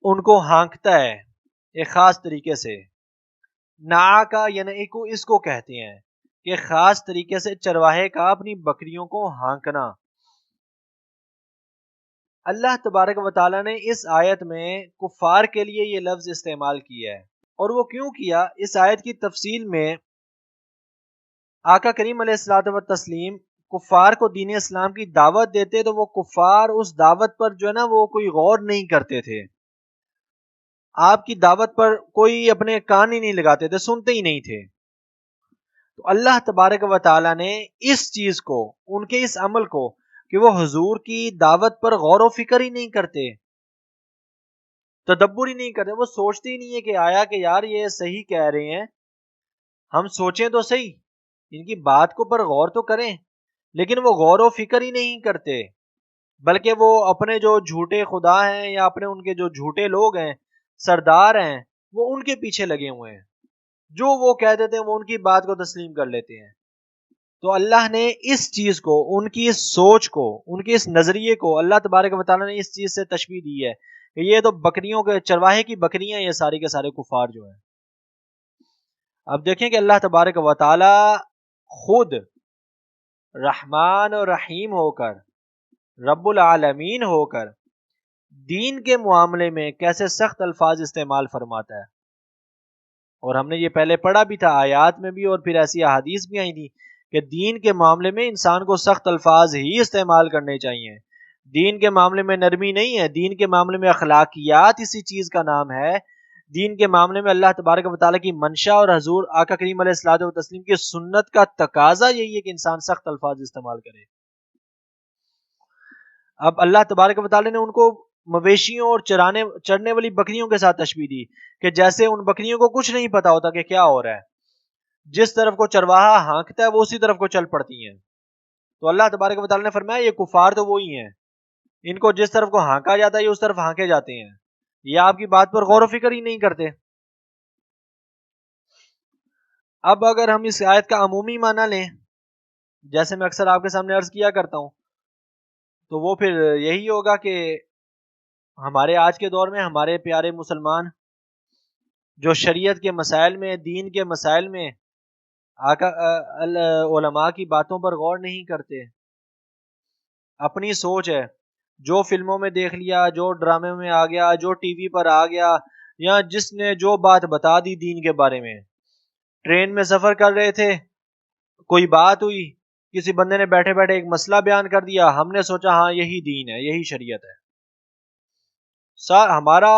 ان کو ہانکتا ہے ایک خاص طریقے سے۔ نعا کا ینعیکو اس کو کہتے ہیں کہ خاص طریقے سے چرواہے کا اپنی بکریوں کو ہانکنا۔ اللہ تبارک و تعالیٰ نے اس آیت میں کفار کے لیے یہ لفظ استعمال کیا ہے، اور وہ کیوں کیا، اس آیت کی تفصیل میں آقا کریم علیہ الصلوۃ والتسلیم کفار کو دین اسلام کی دعوت دیتے تو وہ کفار اس دعوت پر جو ہے نا وہ کوئی غور نہیں کرتے تھے، آپ کی دعوت پر کوئی اپنے کان ہی نہیں لگاتے تھے، سنتے ہی نہیں تھے۔ تو اللہ تبارک و تعالیٰ نے اس چیز کو، ان کے اس عمل کو کہ وہ حضور کی دعوت پر غور و فکر ہی نہیں کرتے، تدبر ہی نہیں کرتے، وہ سوچتے ہی نہیں ہے کہ آیا کہ یار یہ صحیح کہہ رہے ہیں، ہم سوچیں تو صحیح، ان کی بات کو پر غور تو کریں، لیکن وہ غور و فکر ہی نہیں کرتے، بلکہ وہ اپنے جو جھوٹے خدا ہیں یا اپنے ان کے جو جھوٹے لوگ ہیں، سردار ہیں، وہ ان کے پیچھے لگے ہوئے ہیں، جو وہ کہہ دیتے ہیں وہ ان کی بات کو تسلیم کر لیتے ہیں۔ تو اللہ نے اس چیز کو، ان کی اس سوچ کو، ان کے اس نظریے کو، اللہ تبارک و تعالیٰ نے اس چیز سے تشبیہ دی ہے کہ یہ تو بکریوں کے چرواہے کی بکریاں، یہ سارے کے سارے کفار جو ہیں۔ اب دیکھیں کہ اللہ تبارک و تعالیٰ خود رحمان اور رحیم ہو کر، رب العالمین ہو کر، دین کے معاملے میں کیسے سخت الفاظ استعمال فرماتا ہے، اور ہم نے یہ پہلے پڑھا بھی تھا، آیات میں بھی، اور پھر ایسی احادیث بھی آئی تھی کہ دین کے معاملے میں انسان کو سخت الفاظ ہی استعمال کرنے چاہیے، دین کے معاملے میں نرمی نہیں ہے، دین کے معاملے میں اخلاقیات اسی چیز کا نام ہے، دین کے معاملے میں اللہ تبارک و تعالیٰ کی منشا اور حضور آقا کریم علیہ الصلوۃ والتسلیم کی سنت کا تقاضا یہی ہے کہ انسان سخت الفاظ استعمال کرے۔ اب اللہ تبارک و تعالیٰ نے ان کو مویشیوں اور چرنے والی بکریوں کے ساتھ تشبیہ دی کہ جیسے ان بکریوں کو کچھ نہیں پتا ہوتا کہ کیا ہو رہا ہے، جس طرف کو چرواہا ہانکتا ہے وہ اسی طرف کو چل پڑتی ہیں۔ تو اللہ تبارک و تعالیٰ نے فرمایا یہ کفار تو وہی ہیں، ان کو جس طرف کو ہانکا جاتا ہے یہ اس طرف ہانکے جاتے ہیں، یہ آپ کی بات پر غور و فکر ہی نہیں کرتے۔ اب اگر ہم اس آیت کا عمومی معنی لیں، جیسے میں اکثر آپ کے سامنے عرض کیا کرتا ہوں، تو وہ پھر یہی ہوگا کہ ہمارے آج کے دور میں ہمارے پیارے مسلمان جو شریعت کے مسائل میں، دین کے مسائل میں علماء کی باتوں پر غور نہیں کرتے، اپنی سوچ ہے، جو فلموں میں دیکھ لیا، جو ڈرامے میں آ گیا، جو ٹی وی پر آ گیا، یا جس نے جو بات بتا دی دین کے بارے میں۔ ٹرین میں سفر کر رہے تھے، کوئی بات ہوئی، کسی بندے نے بیٹھے بیٹھے ایک مسئلہ بیان کر دیا، ہم نے سوچا ہاں یہی دین ہے، یہی شریعت ہے، ہمارا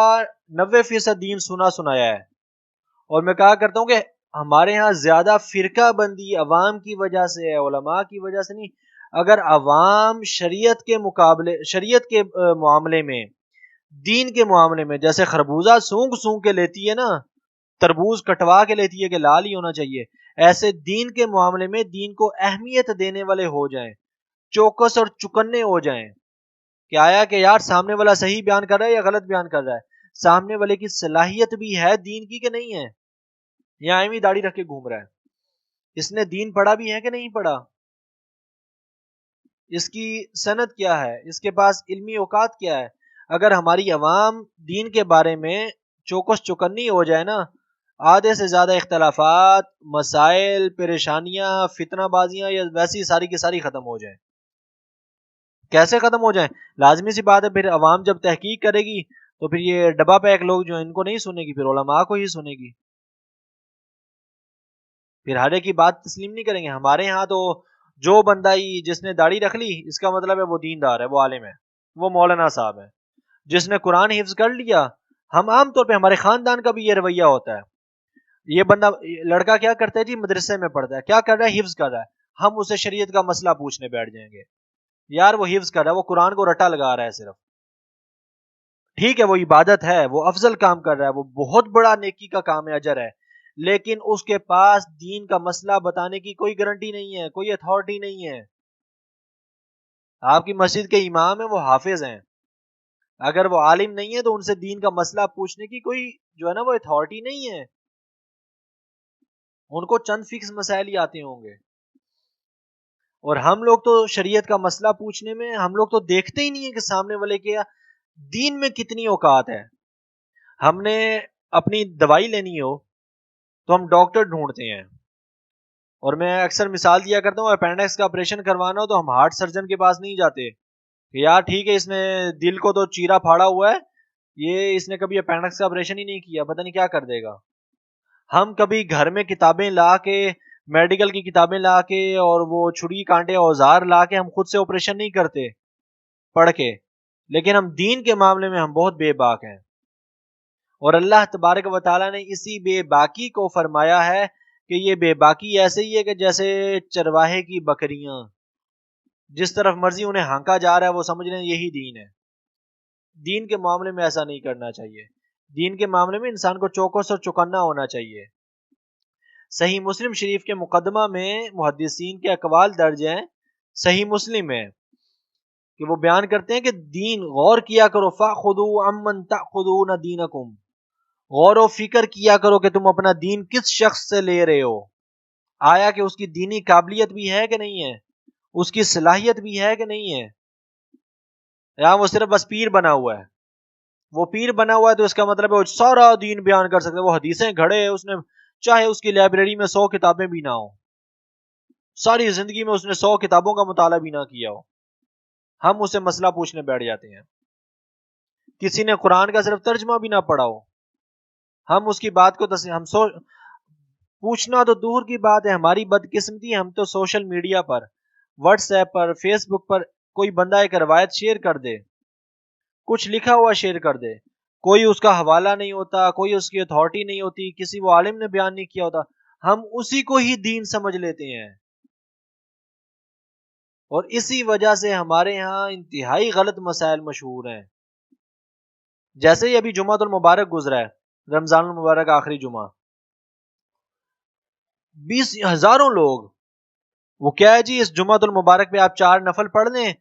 90% دین سنا سنایا ہے۔ اور میں کہا کرتا ہوں کہ ہمارے ہاں زیادہ فرقہ بندی عوام کی وجہ سے ہے، علماء کی وجہ سے نہیں۔ اگر عوام شریعت کے معاملے میں، دین کے معاملے میں، جیسے خربوزہ سونگ سونگ کے لیتی ہے نا، تربوز کٹوا کے لیتی ہے کہ لال ہی ہونا چاہیے، ایسے دین کے معاملے میں دین کو اہمیت دینے والے ہو جائیں، چوکس اور چکنے ہو جائیں کہ آیا کہ یار سامنے والا صحیح بیان کر رہا ہے یا غلط بیان کر رہا ہے، سامنے والے کی صلاحیت بھی ہے دین کی کہ نہیں ہے، یا ایویں داڑھی رکھ کے گھوم رہا ہے، اس نے دین پڑھا بھی ہے کہ نہیں پڑھا، اس کی سند کیا ہے، اس کے پاس علمی اوقات کیا ہے۔ اگر ہماری عوام دین کے بارے میں چوکس چکنی ہو جائے نا، آدھے سے زیادہ اختلافات، مسائل، پریشانیاں، فتنہ بازیاں یا ویسی ساری کی ساری ختم ہو جائیں۔ کیسے ختم ہو جائیں؟ لازمی سی بات ہے پھر عوام جب تحقیق کرے گی تو پھر یہ ڈبا پیک لوگ جو ان کو نہیں سنے گی، پھر علماء کو ہی سنے گی، پھر ہر ایک کی بات تسلیم نہیں کریں گے. ہمارے یہاں تو جو بندہ ہی جس نے داڑھی رکھ لی اس کا مطلب ہے وہ دیندار ہے، وہ عالم ہے، وہ مولانا صاحب ہے. جس نے قرآن حفظ کر لیا، ہم عام طور پہ ہمارے خاندان کا بھی یہ رویہ ہوتا ہے. یہ بندہ لڑکا کیا کرتا ہے جی، مدرسے میں پڑھتا ہے، کیا کر رہا ہے؟ حفظ کر رہا ہے. ہم اسے شریعت کا مسئلہ پوچھنے بیٹھ جائیں گے. یار وہ حفظ کر رہا ہے، وہ قرآن کو رٹا لگا رہا ہے صرف. ٹھیک ہے وہ عبادت ہے، وہ افضل کام کر رہا ہے، وہ بہت بڑا نیکی کا کام ہے، اجر ہے، لیکن اس کے پاس دین کا مسئلہ بتانے کی کوئی گارنٹی نہیں ہے، کوئی اتھارٹی نہیں ہے. آپ کی مسجد کے امام ہیں، وہ حافظ ہیں، اگر وہ عالم نہیں ہے تو ان سے دین کا مسئلہ پوچھنے کی کوئی جو ہے نا وہ اتھارٹی نہیں ہے. ان کو چند فکس مسائل ہی آتے ہوں گے. اور ہم لوگ تو شریعت کا مسئلہ پوچھنے میں ہم لوگ تو دیکھتے ہی نہیں ہے کہ سامنے والے کے دین میں کتنی اوقات ہے. ہم نے اپنی دوائی لینی ہو تو ہم ڈاکٹر ڈھونڈتے ہیں، اور میں اکثر مثال دیا کرتا ہوں، اپینڈکس کا آپریشن کروانا ہو تو ہم ہارٹ سرجن کے پاس نہیں جاتے کہ یار ٹھیک ہے اس نے دل کو تو چیرا پھاڑا ہوا ہے، یہ اس نے کبھی اپینڈکس کا آپریشن ہی نہیں کیا، پتہ نہیں کیا کر دے گا. ہم کبھی گھر میں کتابیں لا کے، میڈیکل کی کتابیں لا کے اور وہ چھری کانٹے اوزار لا کے ہم خود سے آپریشن نہیں کرتے پڑھ کے، لیکن ہم دین کے معاملے میں ہم بہت بے باک ہیں. اور اللہ تبارک و تعالیٰ نے اسی بے باکی کو فرمایا ہے کہ یہ بے باکی ایسے ہی ہے کہ جیسے چرواہے کی بکریاں، جس طرف مرضی انہیں ہانکا جا رہا ہے وہ سمجھ رہے ہیں یہی دین ہے. دین کے معاملے میں ایسا نہیں کرنا چاہیے. دین کے معاملے میں انسان کو چوکس اور چوکنا ہونا چاہیے. صحیح مسلم شریف کے مقدمہ میں محدثین کے اقوال درج ہیں، صحیح مسلم ہے کہ وہ بیان کرتے ہیں کہ دین غور کیا کرو، فَخُذُوا عَمَّن تَأْخُذُونَ دِينَكُمْ، غور و فکر کیا کرو کہ تم اپنا دین کس شخص سے لے رہے ہو. آیا کہ اس کی دینی قابلیت بھی ہے کہ نہیں ہے، اس کی صلاحیت بھی ہے کہ نہیں ہے، یا وہ صرف بس پیر بنا ہوا ہے. وہ پیر بنا ہوا ہے تو اس کا مطلب ہے وہ سارا دین بیان کر سکتا ہے، وہ حدیثیں گھڑے، اس نے چاہے اس کی لائبریری میں 100 کتابیں بھی نہ ہو، ساری زندگی میں اس نے 100 کتابوں کا مطالعہ بھی نہ کیا ہو، ہم اسے مسئلہ پوچھنے بیٹھ جاتے ہیں. کسی نے قرآن کا صرف ترجمہ بھی نہ پڑھا ہو، ہم اس کی بات کو پوچھنا تو دور کی بات ہے. ہماری بدقسمتی، ہم تو سوشل میڈیا پر، واٹس ایپ پر، فیس بک پر کوئی بندہ ایک روایت شیئر کر دے، کچھ لکھا ہوا شیئر کر دے، کوئی اس کا حوالہ نہیں ہوتا، کوئی اس کی اتھارٹی نہیں ہوتی، کسی وہ عالم نے بیان نہیں کیا ہوتا، ہم اسی کو ہی دین سمجھ لیتے ہیں. اور اسی وجہ سے ہمارے ہاں انتہائی غلط مسائل مشہور ہیں. جیسے ہی ابھی جمعۃ المبارک گزرا ہے، رمضان المبارک آخری جمعہ، 20,000 لوگ، وہ کیا ہے جی اس جمعۃ المبارک پہ آپ 4 نفل پڑھ لیں،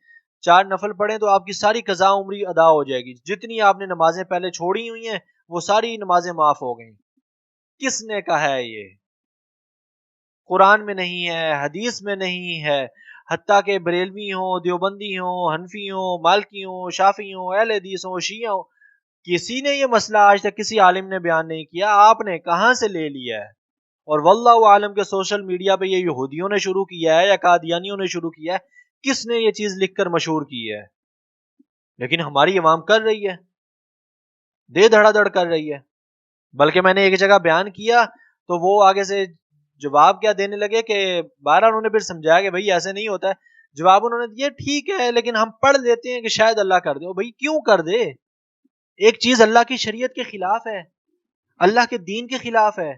4 نفل پڑھیں تو آپ کی ساری قضا عمری ادا ہو جائے گی، جتنی آپ نے نمازیں پہلے چھوڑی ہوئی ہیں وہ ساری نمازیں معاف ہو گئیں. کس نے کہا ہے یہ؟ قرآن میں نہیں ہے، حدیث میں نہیں ہے. حتیٰ کہ بریلوی ہوں، دیوبندی ہوں، حنفی ہوں، مالکی ہوں، شافعی ہوں، اہل حدیث ہوں، شیعہ ہوں، کسی نے یہ مسئلہ آج تک کسی عالم نے بیان نہیں کیا. آپ نے کہاں سے لے لیا ہے؟ اور واللہ عالم کے سوشل میڈیا پہ یہ یہودیوں نے شروع کیا ہے یا قادیانیوں نے شروع کیا ہے، کس نے یہ چیز لکھ کر مشہور کی ہے؟ لیکن ہماری عوام کر رہی ہے، دے دھڑا دھڑ کر رہی ہے. بلکہ میں نے ایک جگہ بیان کیا تو وہ آگے سے جواب کیا دینے لگے کہ بارہ انہوں نے پھر سمجھایا کہ بھائی ایسے نہیں ہوتا ہے. جواب انہوں نے دیا ٹھیک ہے لیکن ہم پڑھ لیتے ہیں کہ شاید اللہ کر دے. بھائی کیوں کر دے؟ ایک چیز اللہ کی شریعت کے خلاف ہے، اللہ کے دین کے خلاف ہے.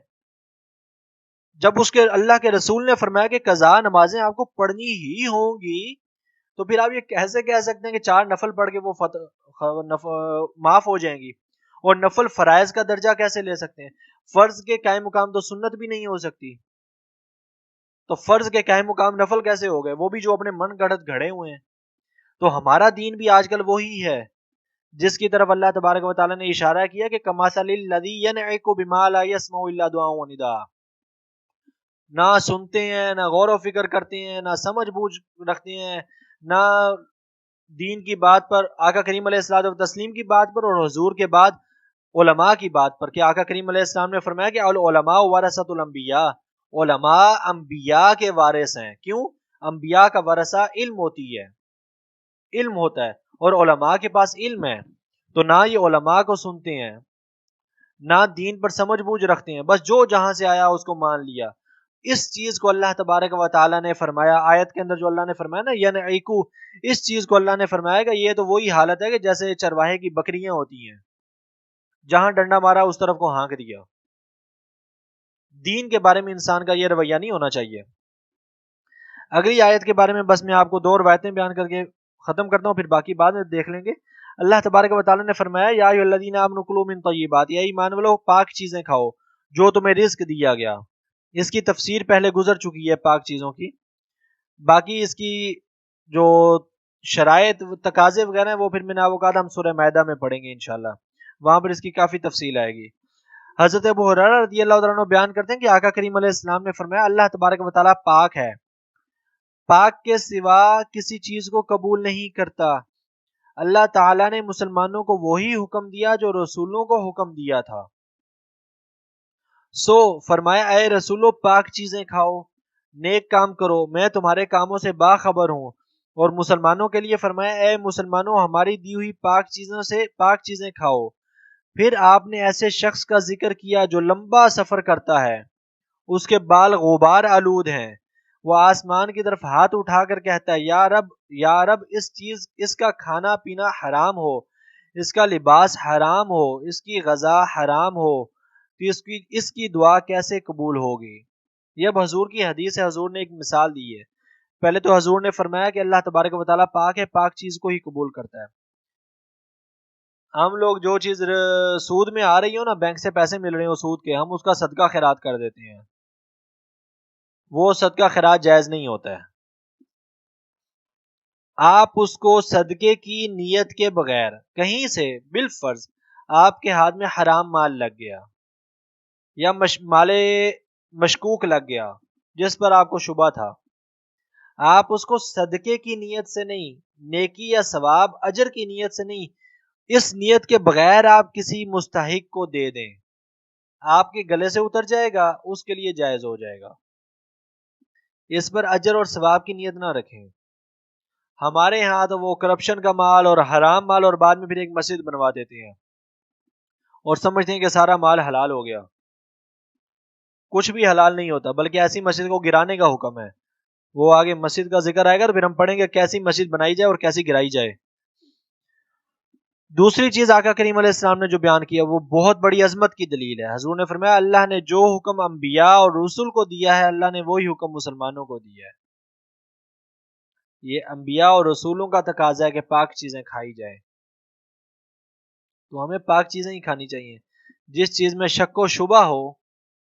جب اس کے اللہ کے رسول نے فرمایا کہ قضا نمازیں آپ کو پڑھنی ہی ہوں گی، تو پھر آپ یہ کیسے کہہ سکتے ہیں کہ 4 نفل پڑھ کے وہ معاف ہو جائیں گی؟ اور نفل فرائض کا درجہ کیسے لے سکتے ہیں؟ فرض کے قائم مقام تو سنت بھی نہیں ہو سکتی، تو فرض کے قائم مقام نفل کیسے ہو گئے؟ وہ بھی جو اپنے من گھڑت گھڑے ہوئے ہیں. تو ہمارا دین بھی آج کل وہی ہے جس کی طرف اللہ تبارک و تعالیٰ نے اشارہ کیا کہ کمثل الذی ینعق بما لا یسمع الا دعاء و نداء. نہ سنتے ہیں، نہ غور و فکر کرتے ہیں، نہ سمجھ بوجھ رکھتے ہیں، نہ دین کی بات پر، آقا کریم علیہ الصلوۃ والتسلیم کی بات پر، اور حضور کے بعد علماء کی بات پر. کہ آقا کریم علیہ السلام نے فرمایا کہ العلماء ورثۃ الانبیاء، علماء انبیاء کے وارث ہیں. کیوں؟ انبیاء کا ورثہ علم ہوتی ہے. علم ہوتا ہے اور علماء کے پاس علم ہے، تو نہ یہ علماء کو سنتے ہیں نہ دین پر سمجھ بوجھ رکھتے ہیں، بس جو جہاں سے آیا اس کو مان لیا۔ اس چیز کو اللہ تبارک و تعالیٰ نے فرمایا آیت کے اندر، جو اللہ نے فرمایا نا ینعقو، اس چیز کو اللہ نے فرمایا کہ یہ تو وہی حالت ہے کہ جیسے چرواہے کی بکریاں ہوتی ہیں، جہاں ڈنڈا مارا اس طرف کو ہانک دیا۔ دین کے بارے میں انسان کا یہ رویہ نہیں ہونا چاہیے۔ اگلی آیت کے بارے میں بس میں آپ کو 2 روایتیں بیان کر کے ختم کرتا ہوں، پھر باقی بعد میں دیکھ لیں گے۔ اللہ تبارک و تعالیٰ نے فرمایا یا ایھا الذین آمنوا کلوا من طیبات، یا ایمان والو پاک چیزیں کھاؤ جو تمہیں رزق دیا گیا۔ اس کی تفسیر پہلے گزر چکی ہے پاک چیزوں کی، باقی اس کی جو شرائط تقاضے وغیرہ ہیں وہ پھر میں نے آپ کو کہا تھا ہم سورہ مائدہ میں پڑھیں گے انشاءاللہ، وہاں پر اس کی کافی تفصیل آئے گی۔ حضرت ابو ہریرہ رضی اللہ تعالیٰ عنہ بیان کرتے ہیں کہ آقا کریم علیہ السلام نے فرمایا اللہ تبارک و تعالیٰ پاک ہے، پاک کے سوا کسی چیز کو قبول نہیں کرتا۔ اللہ تعالیٰ نے مسلمانوں کو وہی حکم دیا جو رسولوں کو حکم دیا تھا۔ سو فرمایا اے رسولو پاک چیزیں کھاؤ، نیک کام کرو، میں تمہارے کاموں سے باخبر ہوں۔ اور مسلمانوں کے لیے فرمایا اے مسلمانوں ہماری دی ہوئی پاک چیزوں سے پاک چیزیں کھاؤ۔ پھر آپ نے ایسے شخص کا ذکر کیا جو لمبا سفر کرتا ہے، اس کے بال غبار آلود ہیں، وہ آسمان کی طرف ہاتھ اٹھا کر کہتا ہے یا رب اس کا کھانا پینا حرام ہو، اس کا لباس حرام ہو، اس کی غذا حرام ہو، تو اس کی دعا کیسے قبول ہوگی؟ یہ اب حضور کی حدیث ہے، حضور نے ایک مثال دی ہے۔ پہلے تو حضور نے فرمایا کہ اللہ تبارک و تعالیٰ پاک ہے، پاک چیز کو ہی قبول کرتا ہے۔ ہم لوگ جو چیز سود میں آ رہی ہو نا، بینک سے پیسے مل رہے ہو سود کے، ہم اس کا صدقہ خیرات کر دیتے ہیں، وہ صدقہ خیرات جائز نہیں ہوتا ہے۔ آپ اس کو صدقے کی نیت کے بغیر کہیں سے بالفرض آپ کے ہاتھ میں حرام مال لگ گیا یا مال مشکوک لگ گیا جس پر آپ کو شبہ تھا، آپ اس کو صدقے کی نیت سے نہیں، نیکی یا ثواب اجر کی نیت سے نہیں، اس نیت کے بغیر آپ کسی مستحق کو دے دیں، آپ کے گلے سے اتر جائے گا، اس کے لیے جائز ہو جائے گا، اس پر اجر اور ثواب کی نیت نہ رکھیں۔ ہمارے ہاں تو وہ کرپشن کا مال اور حرام مال، اور بعد میں پھر ایک مسجد بنوا دیتے ہیں اور سمجھتے ہیں کہ سارا مال حلال ہو گیا۔ کچھ بھی حلال نہیں ہوتا، بلکہ ایسی مسجد کو گرانے کا حکم ہے۔ وہ آگے مسجد کا ذکر آئے گا تو پھر ہم پڑھیں گے کیسی مسجد بنائی جائے اور کیسی گرائی جائے۔ دوسری چیز آقا کریم علیہ السلام نے جو بیان کیا وہ بہت بڑی عظمت کی دلیل ہے۔ حضور نے فرمایا اللہ نے جو حکم انبیاء اور رسول کو دیا ہے، اللہ نے وہی حکم مسلمانوں کو دیا ہے۔ یہ انبیاء اور رسولوں کا تقاضا ہے کہ پاک چیزیں کھائی جائیں، تو ہمیں پاک چیزیں ہی کھانی چاہیے۔ جس چیز میں شک و شبہ ہو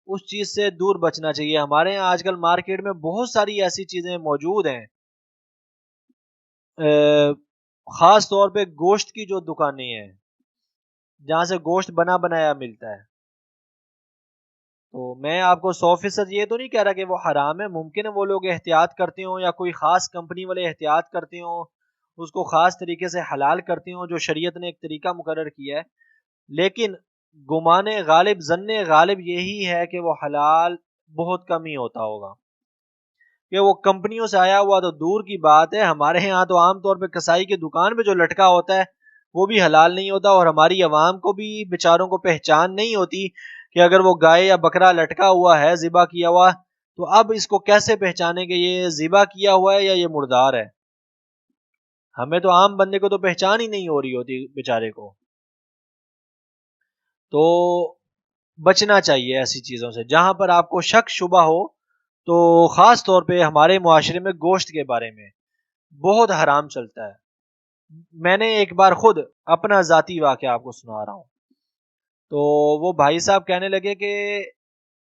اس چیز سے دور بچنا چاہیے۔ ہمارے یہاں آج کل مارکیٹ میں بہت ساری ایسی چیزیں موجود ہیں، خاص طور پہ گوشت کی جو دکانیں ہیں جہاں سے گوشت بنا بنایا ملتا ہے، تو میں آپ کو 100% یہ تو نہیں کہہ رہا کہ وہ حرام ہے، ممکن ہے وہ لوگ احتیاط کرتے ہوں یا کوئی خاص کمپنی والے احتیاط کرتے ہوں، اس کو خاص طریقے سے حلال کرتے ہوں جو شریعت نے ایک طریقہ مقرر کیا ہے، لیکن گمان غالب ظن غالب یہی ہے کہ وہ حلال بہت کم ہی ہوتا ہوگا، کہ وہ کمپنیوں سے آیا ہوا تو دور کی بات ہے، ہمارے ہاں تو عام طور پہ کسائی کی دکان پہ جو لٹکا ہوتا ہے وہ بھی حلال نہیں ہوتا، اور ہماری عوام کو بھی بیچاروں کو پہچان نہیں ہوتی کہ اگر وہ گائے یا بکرا لٹکا ہوا ہے ذبح کیا ہوا، تو اب اس کو کیسے پہچانے کہ یہ ذبح کیا ہوا ہے یا یہ مردار ہے؟ ہمیں تو عام بندے کو تو پہچان ہی نہیں ہو رہی ہوتی بیچارے کو۔ تو بچنا چاہیے ایسی چیزوں سے، جہاں پر آپ کو شک شبہ ہو، تو خاص طور پہ ہمارے معاشرے میں گوشت کے بارے میں بہت حرام چلتا ہے۔ میں نے ایک بار خود اپنا ذاتی واقعہ آپ کو سنا رہا ہوں، تو وہ بھائی صاحب کہنے لگے کہ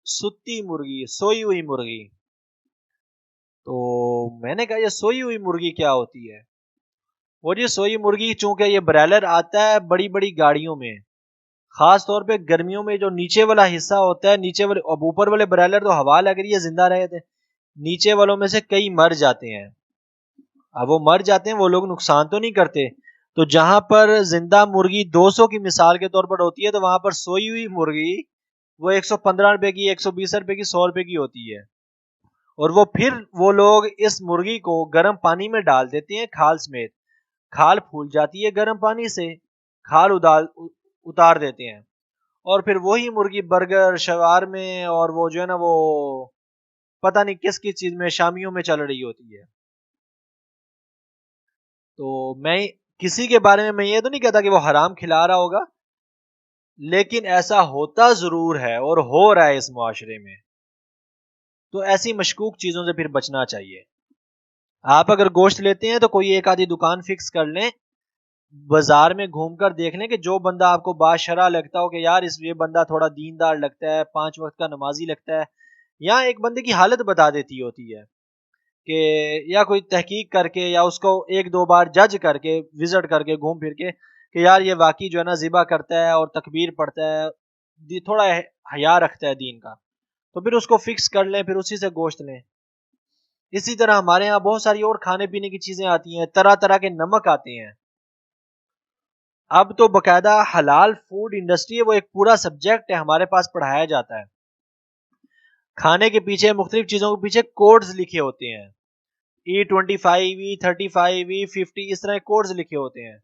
ستی مرغی، سوئی ہوئی مرغی، تو میں نے کہا یہ سوئی ہوئی مرغی کیا ہوتی ہے؟ وہ جی سوئی مرغی چونکہ یہ برائلر آتا ہے بڑی بڑی گاڑیوں میں، خاص طور پہ گرمیوں میں جو نیچے والا حصہ ہوتا ہے، نیچے والے، اب اوپر والے برائلر تو ہوا لگ رہی ہے زندہ رہے تھے، نیچے والوں میں سے کئی مر جاتے ہیں۔ اب وہ مر جاتے ہیں، وہ لوگ نقصان تو نہیں کرتے، تو جہاں پر زندہ مرغی 200 کی مثال کے طور پر ہوتی ہے، تو وہاں پر سوئی ہوئی مرغی وہ 115 روپے کی، 120 روپے کی، 100 روپے کی ہوتی ہے، اور وہ پھر وہ لوگ اس مرغی کو گرم پانی میں ڈال دیتے ہیں کھال سمیت، کھال پھول جاتی ہے گرم پانی سے، کھال اتار دیتے ہیں، اور پھر وہی مرغی برگر شوارمے اور وہ جو ہے نا وہ پتہ نہیں کس کس چیز میں شامیوں میں چل رہی ہوتی ہے۔ تو میں کسی کے بارے میں یہ تو نہیں کہتا کہ وہ حرام کھلا رہا ہوگا، لیکن ایسا ہوتا ضرور ہے اور ہو رہا ہے اس معاشرے میں، تو ایسی مشکوک چیزوں سے پھر بچنا چاہیے۔ آپ اگر گوشت لیتے ہیں تو کوئی ایک آدھی دکان فکس کر لیں، بازار میں گھوم کر دیکھ لیں کہ جو بندہ آپ کو باشرع لگتا ہو کہ یار یہ بندہ تھوڑا دیندار لگتا ہے، 5 وقت کا نمازی لگتا ہے، یا ایک بندے کی حالت بتا دیتی ہوتی ہے کہ یا کوئی تحقیق کر کے یا اس کو 1-2 بار جج کر کے وزٹ کر کے گھوم پھر کے کہ یار یہ واقعی جو ہے نا ذبح کرتا ہے اور تکبیر پڑھتا ہے، تھوڑا حیا رکھتا ہے دین کا، تو پھر اس کو فکس کر لیں، پھر اسی سے گوشت لیں۔ اسی طرح ہمارے ہاں بہت ساری اور کھانے پینے کی چیزیں آتی ہیں، طرح طرح کے نمک آتے ہیں۔ اب تو باقاعدہ حلال فوڈ انڈسٹری ہے، وہ ایک پورا سبجیکٹ ہے، ہمارے پاس پڑھایا جاتا ہے۔ کھانے کے پیچھے مختلف چیزوں کے پیچھے کوڈز لکھے ہوتے ہیں، E25 E35 E50 اس طرح کوڈز لکھے ہوتے ہیں،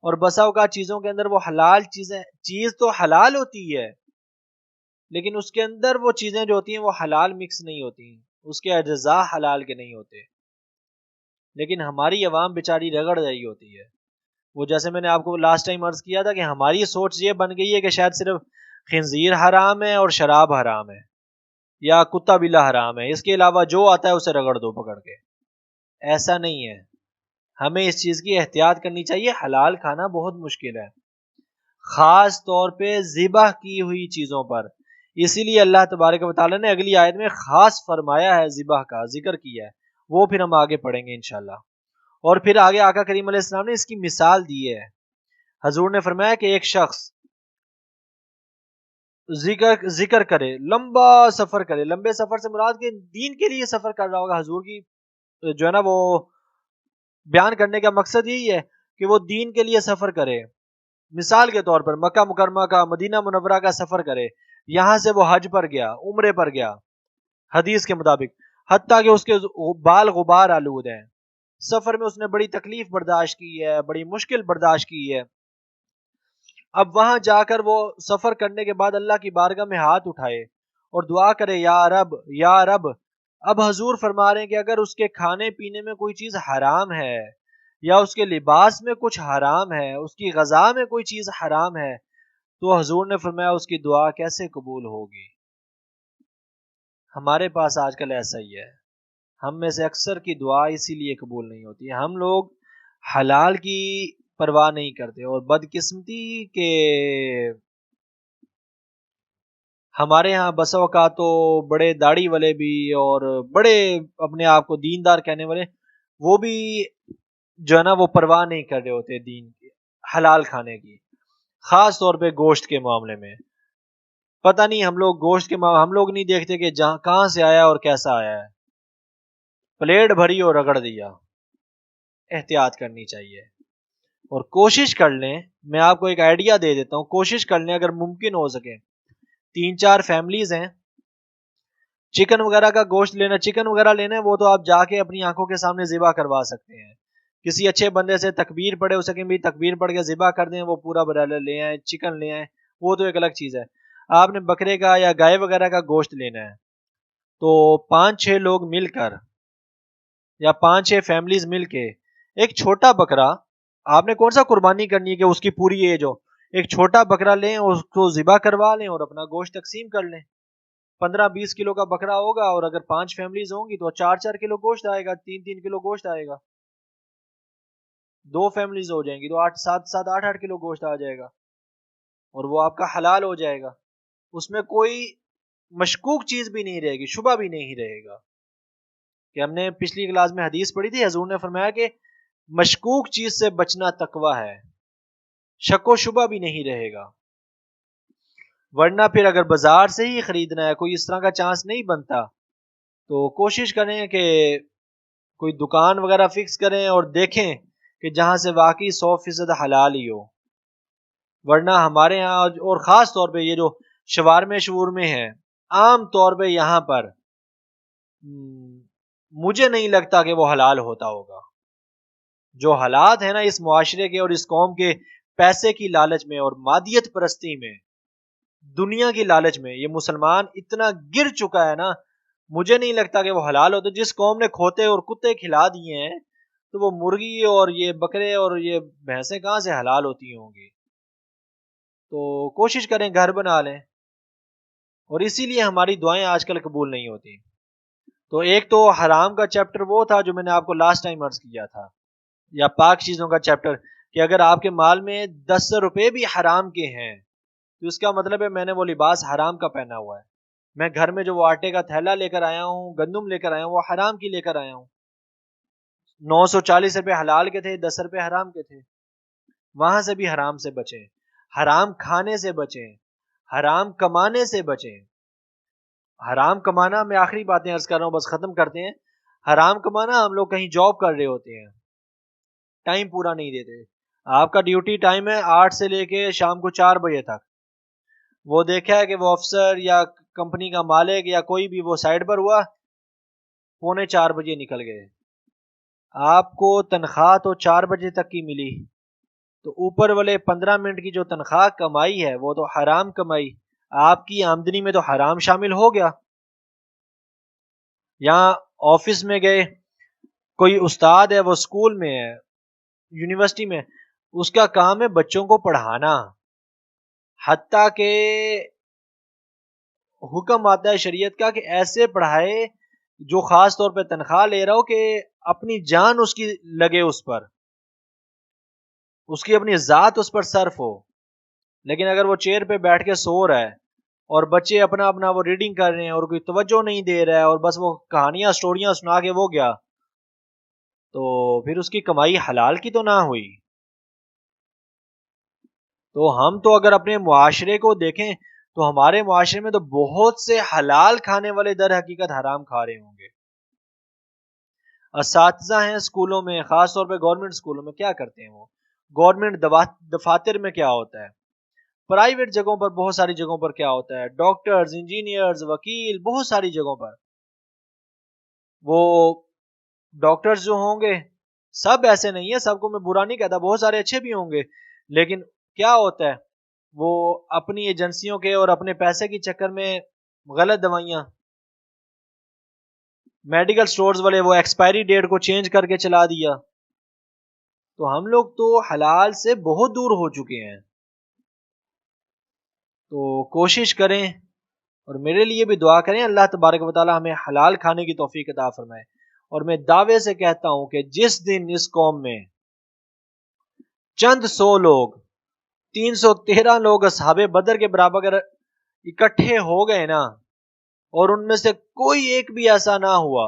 اور بسا اوقات چیزوں کے اندر وہ حلال چیز تو حلال ہوتی ہے، لیکن اس کے اندر وہ چیزیں جو ہوتی ہیں وہ حلال مکس نہیں ہوتی، اس کے اجزاء حلال کے نہیں ہوتے، لیکن ہماری عوام بیچاری رگڑ رہی ہوتی ہے۔ وہ جیسے میں نے آپ کو لاسٹ ٹائم عرض کیا تھا کہ ہماری سوچ یہ بن گئی ہے کہ شاید صرف خنزیر حرام ہے اور شراب حرام ہے یا کتا بلا حرام ہے، اس کے علاوہ جو آتا ہے اسے رگڑ دو پکڑ کے۔ ایسا نہیں ہے، ہمیں اس چیز کی احتیاط کرنی چاہیے۔ حلال کھانا بہت مشکل ہے، خاص طور پہ ذبح کی ہوئی چیزوں پر، اسی لیے اللہ تبارک و تعالیٰ نے اگلی آیت میں خاص فرمایا ہے، ذبح کا ذکر کیا ہے، وہ پھر ہم آگے پڑھیں گے انشاءاللہ۔ اور پھر آگے آقا کریم علیہ السلام نے اس کی مثال دی ہے، حضور نے فرمایا کہ ایک شخص ذکر کرے، لمبا سفر کرے، لمبے سفر سے مراد کہ دین کے لیے سفر کر رہا ہوگا، حضور کی جو ہے نا وہ بیان کرنے کا مقصد یہی ہے کہ وہ دین کے لیے سفر کرے، مثال کے طور پر مکہ مکرمہ کا، مدینہ منورہ کا سفر کرے، یہاں سے وہ حج پر گیا، عمرے پر گیا حدیث کے مطابق، حتیٰ کہ اس کے بال غبار آلود ہیں، سفر میں اس نے بڑی تکلیف برداشت کی ہے، بڑی مشکل برداشت کی ہے، اب وہاں جا کر وہ سفر کرنے کے بعد اللہ کی بارگاہ میں ہاتھ اٹھائے اور دعا کرے، یا رب یا رب۔ اب حضور فرما رہے ہیں کہ اگر اس کے کھانے پینے میں کوئی چیز حرام ہے، یا اس کے لباس میں کچھ حرام ہے، اس کی غذا میں کوئی چیز حرام ہے، تو حضور نے فرمایا اس کی دعا کیسے قبول ہوگی؟ ہمارے پاس آج کل ایسا ہی ہے، ہم میں سے اکثر کی دعا اسی لیے قبول نہیں ہوتی ہے، ہم لوگ حلال کی پرواہ نہیں کرتے، اور بدقسمتی کے ہمارے ہاں بسا اوقات تو بڑے داڑھی والے بھی اور بڑے اپنے آپ کو دیندار کہنے والے، وہ بھی جو ہے نا وہ پرواہ نہیں کر رہے ہوتے دین کی، حلال کھانے کی، خاص طور پہ گوشت کے معاملے میں۔ پتہ نہیں ہم لوگ گوشت کے ہم لوگ نہیں دیکھتے کہ جہاں کہاں سے آیا اور کیسا آیا ہے، پلیٹ بھری اور رگڑ دیا۔ احتیاط کرنی چاہیے، اور کوشش کر لیں، میں آپ کو ایک آئیڈیا دے دیتا ہوں، کوشش کر لیں اگر ممکن ہو سکے، 3-4 فیملیز ہیں، چکن وغیرہ کا گوشت لینا، چکن وغیرہ لینا ہے وہ تو آپ جا کے اپنی آنکھوں کے سامنے ذبح کروا سکتے ہیں، کسی اچھے بندے سے تکبیر پڑھے اسے کہ بھی تکبیر پڑھ کے ذبح کر دیں، وہ پورا برالر لے آئیں، چکن لے آئیں، وہ تو ایک الگ چیز ہے۔ آپ نے بکرے کا یا گائے وغیرہ کا گوشت لینا ہے تو 5-6 لوگ مل کر یا 5-6 فیملیز مل کے ایک چھوٹا بکرا، آپ نے کون سا قربانی کرنی ہے کہ اس کی پوری ایج ہو، ایک چھوٹا بکرا لیں، اس کو ذبح کروا لیں اور اپنا گوشت تقسیم کر لیں، 15-20 کلو کا بکرا ہوگا، اور اگر 5 فیملیز ہوں گی تو 4-4 کلو گوشت آئے گا، 3-3 کلو گوشت آئے گا، 2 فیملیز ہو جائیں گی تو 8-8 کلو گوشت آ جائے گا، اور وہ آپ کا حلال ہو جائے گا، اس میں کوئی مشکوک چیز بھی نہیں رہے گی، شبہ بھی نہیں رہے گا، کہ ہم نے پچھلی کلاس میں حدیث پڑھی تھی، حضور نے فرمایا کہ مشکوک چیز سے بچنا تقوی ہے، شک و شبہ بھی نہیں رہے گا، ورنہ پھر اگر بازار سے ہی خریدنا ہے، کوئی اس طرح کا چانس نہیں بنتا، تو کوشش کریں کہ کوئی دکان وغیرہ فکس کریں اور دیکھیں کہ جہاں سے واقعی 100% حلال ہی ہو، ورنہ ہمارے ہاں اور خاص طور پہ یہ جو شورمے ہیں، عام طور پہ یہاں پر مجھے نہیں لگتا کہ وہ حلال ہوتا ہوگا، جو حالات ہیں نا اس معاشرے کے اور اس قوم کے، پیسے کی لالچ میں اور مادیت پرستی میں، دنیا کی لالچ میں، یہ مسلمان اتنا گر چکا ہے نا، مجھے نہیں لگتا کہ وہ حلال ہوتے. جس قوم نے کھوتے اور کتے کھلا دیے ہیں تو وہ مرغی اور یہ بکرے اور یہ بھینسیں کہاں سے حلال ہوتی ہوں گی؟ تو کوشش کریں گھر بنا لیں. اور اسی لیے ہماری دعائیں آج کل قبول نہیں ہوتی. تو ایک تو حرام کا چیپٹر وہ تھا جو میں نے آپ کو لاسٹ ٹائم عرض کیا تھا، یا پاک چیزوں کا چیپٹر، کہ اگر آپ کے مال میں 10 روپے بھی حرام کے ہیں تو اس کا مطلب ہے میں نے وہ لباس حرام کا پہنا ہوا ہے. میں گھر میں جو وہ آٹے کا تھیلا لے کر آیا ہوں، گندم لے کر آیا ہوں، وہ حرام کی لے کر آیا ہوں. 940 روپے حلال کے تھے، 10 روپے حرام کے تھے. وہاں سے بھی حرام سے بچیں، حرام کھانے سے بچیں، حرام کمانے سے بچیں. حرام کمانا، میں آخری باتیں عرض کر رہا ہوں بس ختم کرتے ہیں. حرام کمانا، ہم لوگ کہیں جاب کر رہے ہوتے ہیں، ٹائم پورا نہیں دیتے. آپ کا ڈیوٹی ٹائم ہے 8 سے لے کے شام کو 4 بجے تک. وہ دیکھا ہے کہ وہ افسر یا کمپنی کا مالک یا کوئی بھی وہ سائٹ پر ہوا، 3:45 نکل گئے. آپ کو تنخواہ تو 4 بجے تک کی ملی، تو اوپر والے 15 منٹ کی جو تنخواہ کمائی ہے وہ تو حرام کمائی. آپ کی آمدنی میں تو حرام شامل ہو گیا. یہاں آفس میں گئے، کوئی استاد ہے، وہ اسکول میں ہے، یونیورسٹی میں، اس کا کام ہے بچوں کو پڑھانا. حتیٰ کہ حکم آتا ہے شریعت کا کہ ایسے پڑھائے جو خاص طور پہ تنخواہ لے رہا ہو کہ اپنی جان اس کی لگے، اس پر اس کی اپنی ذات اس پر صرف ہو. لیکن اگر وہ چیئر پہ بیٹھ کے سو رہا ہے اور بچے اپنا اپنا وہ ریڈنگ کر رہے ہیں اور کوئی توجہ نہیں دے رہا ہے اور بس وہ کہانیاں سٹوریاں سنا کے وہ گیا، تو پھر اس کی کمائی حلال کی تو نہ ہوئی. تو ہم تو اگر اپنے معاشرے کو دیکھیں تو ہمارے معاشرے میں تو بہت سے حلال کھانے والے در حقیقت حرام کھا رہے ہوں گے. اساتذہ ہیں اسکولوں میں، خاص طور پہ گورنمنٹ اسکولوں میں، کیا کرتے ہیں وہ؟ گورنمنٹ دفاتر میں کیا ہوتا ہے، پرائیویٹ جگہوں پر، بہت ساری جگہوں پر کیا ہوتا ہے، ڈاکٹرز، انجینئرز، وکیل، بہت ساری جگہوں پر. وہ ڈاکٹرز جو ہوں گے، سب ایسے نہیں ہے، سب کو میں برا نہیں کہتا، بہت سارے اچھے بھی ہوں گے، لیکن کیا ہوتا ہے، وہ اپنی ایجنسیوں کے اور اپنے پیسے کے چکر میں غلط دوائیاں، میڈیکل سٹورز والے وہ ایکسپائری ڈیٹ کو چینج کر کے چلا دیا. تو ہم لوگ تو حلال سے بہت دور ہو چکے ہیں. تو کوشش کریں اور میرے لیے بھی دعا کریں، اللہ تبارک و تعالی ہمیں حلال کھانے کی توفیق عطا فرمائے. اور میں دعوے سے کہتا ہوں کہ جس دن اس قوم میں چند سو لوگ، 313 لوگ اصحاب بدر کے برابر اگر اکٹھے ہو گئے نا، اور ان میں سے کوئی ایک بھی ایسا نہ ہوا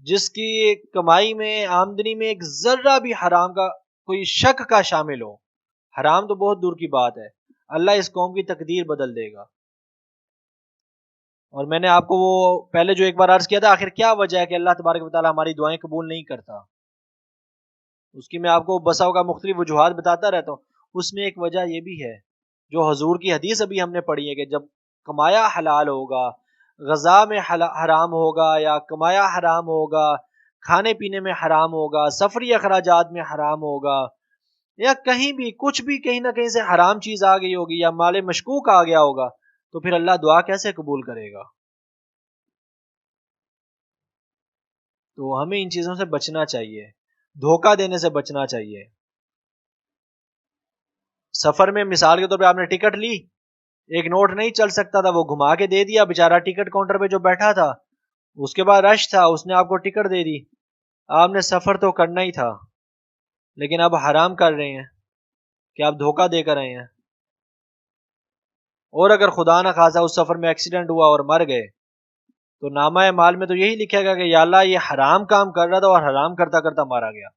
جس کی کمائی میں، آمدنی میں ایک ذرہ بھی حرام کا کوئی شک کا شامل ہو، حرام تو بہت دور کی بات ہے، اللہ اس قوم کی تقدیر بدل دے گا. اور میں نے آپ کو وہ پہلے جو ایک بار عرض کیا تھا، آخر کیا وجہ ہے کہ اللہ تبارک و تعالی ہماری دعائیں قبول نہیں کرتا، اس کی میں آپ کو بساؤ کا مختلف وجوہات بتاتا رہتا ہوں. اس میں ایک وجہ یہ بھی ہے جو حضور کی حدیث ابھی ہم نے پڑھی ہے کہ جب کمایا حلال ہوگا، غذا میں حرام ہوگا، یا کمایا حرام ہوگا، کھانے پینے میں حرام ہوگا، سفری اخراجات میں حرام ہوگا، یا کہیں بھی کچھ بھی کہیں نہ کہیں سے حرام چیز آ گئی ہوگی، یا مال مشکوک آ گیا ہوگا، تو پھر اللہ دعا کیسے قبول کرے گا؟ تو ہمیں ان چیزوں سے بچنا چاہیے، دھوکہ دینے سے بچنا چاہیے. سفر میں مثال کے طور پہ آپ نے ٹکٹ لی، ایک نوٹ نہیں چل سکتا تھا، وہ گھما کے دے دیا، بیچارہ ٹکٹ کاؤنٹر پہ جو بیٹھا تھا، اس کے بعد رش تھا، اس نے آپ کو ٹکٹ دے دی. آپ نے سفر تو کرنا ہی تھا، لیکن اب حرام کر رہے ہیں کہ آپ دھوکہ دے کر رہے ہیں. اور اگر خدا نہ خواصہ اس سفر میں ایکسیڈنٹ ہوا اور مر گئے تو نامہ مال میں تو یہی لکھے گا کہ یا اللہ یہ حرام کام کر رہا تھا اور حرام کرتا کرتا مارا گیا.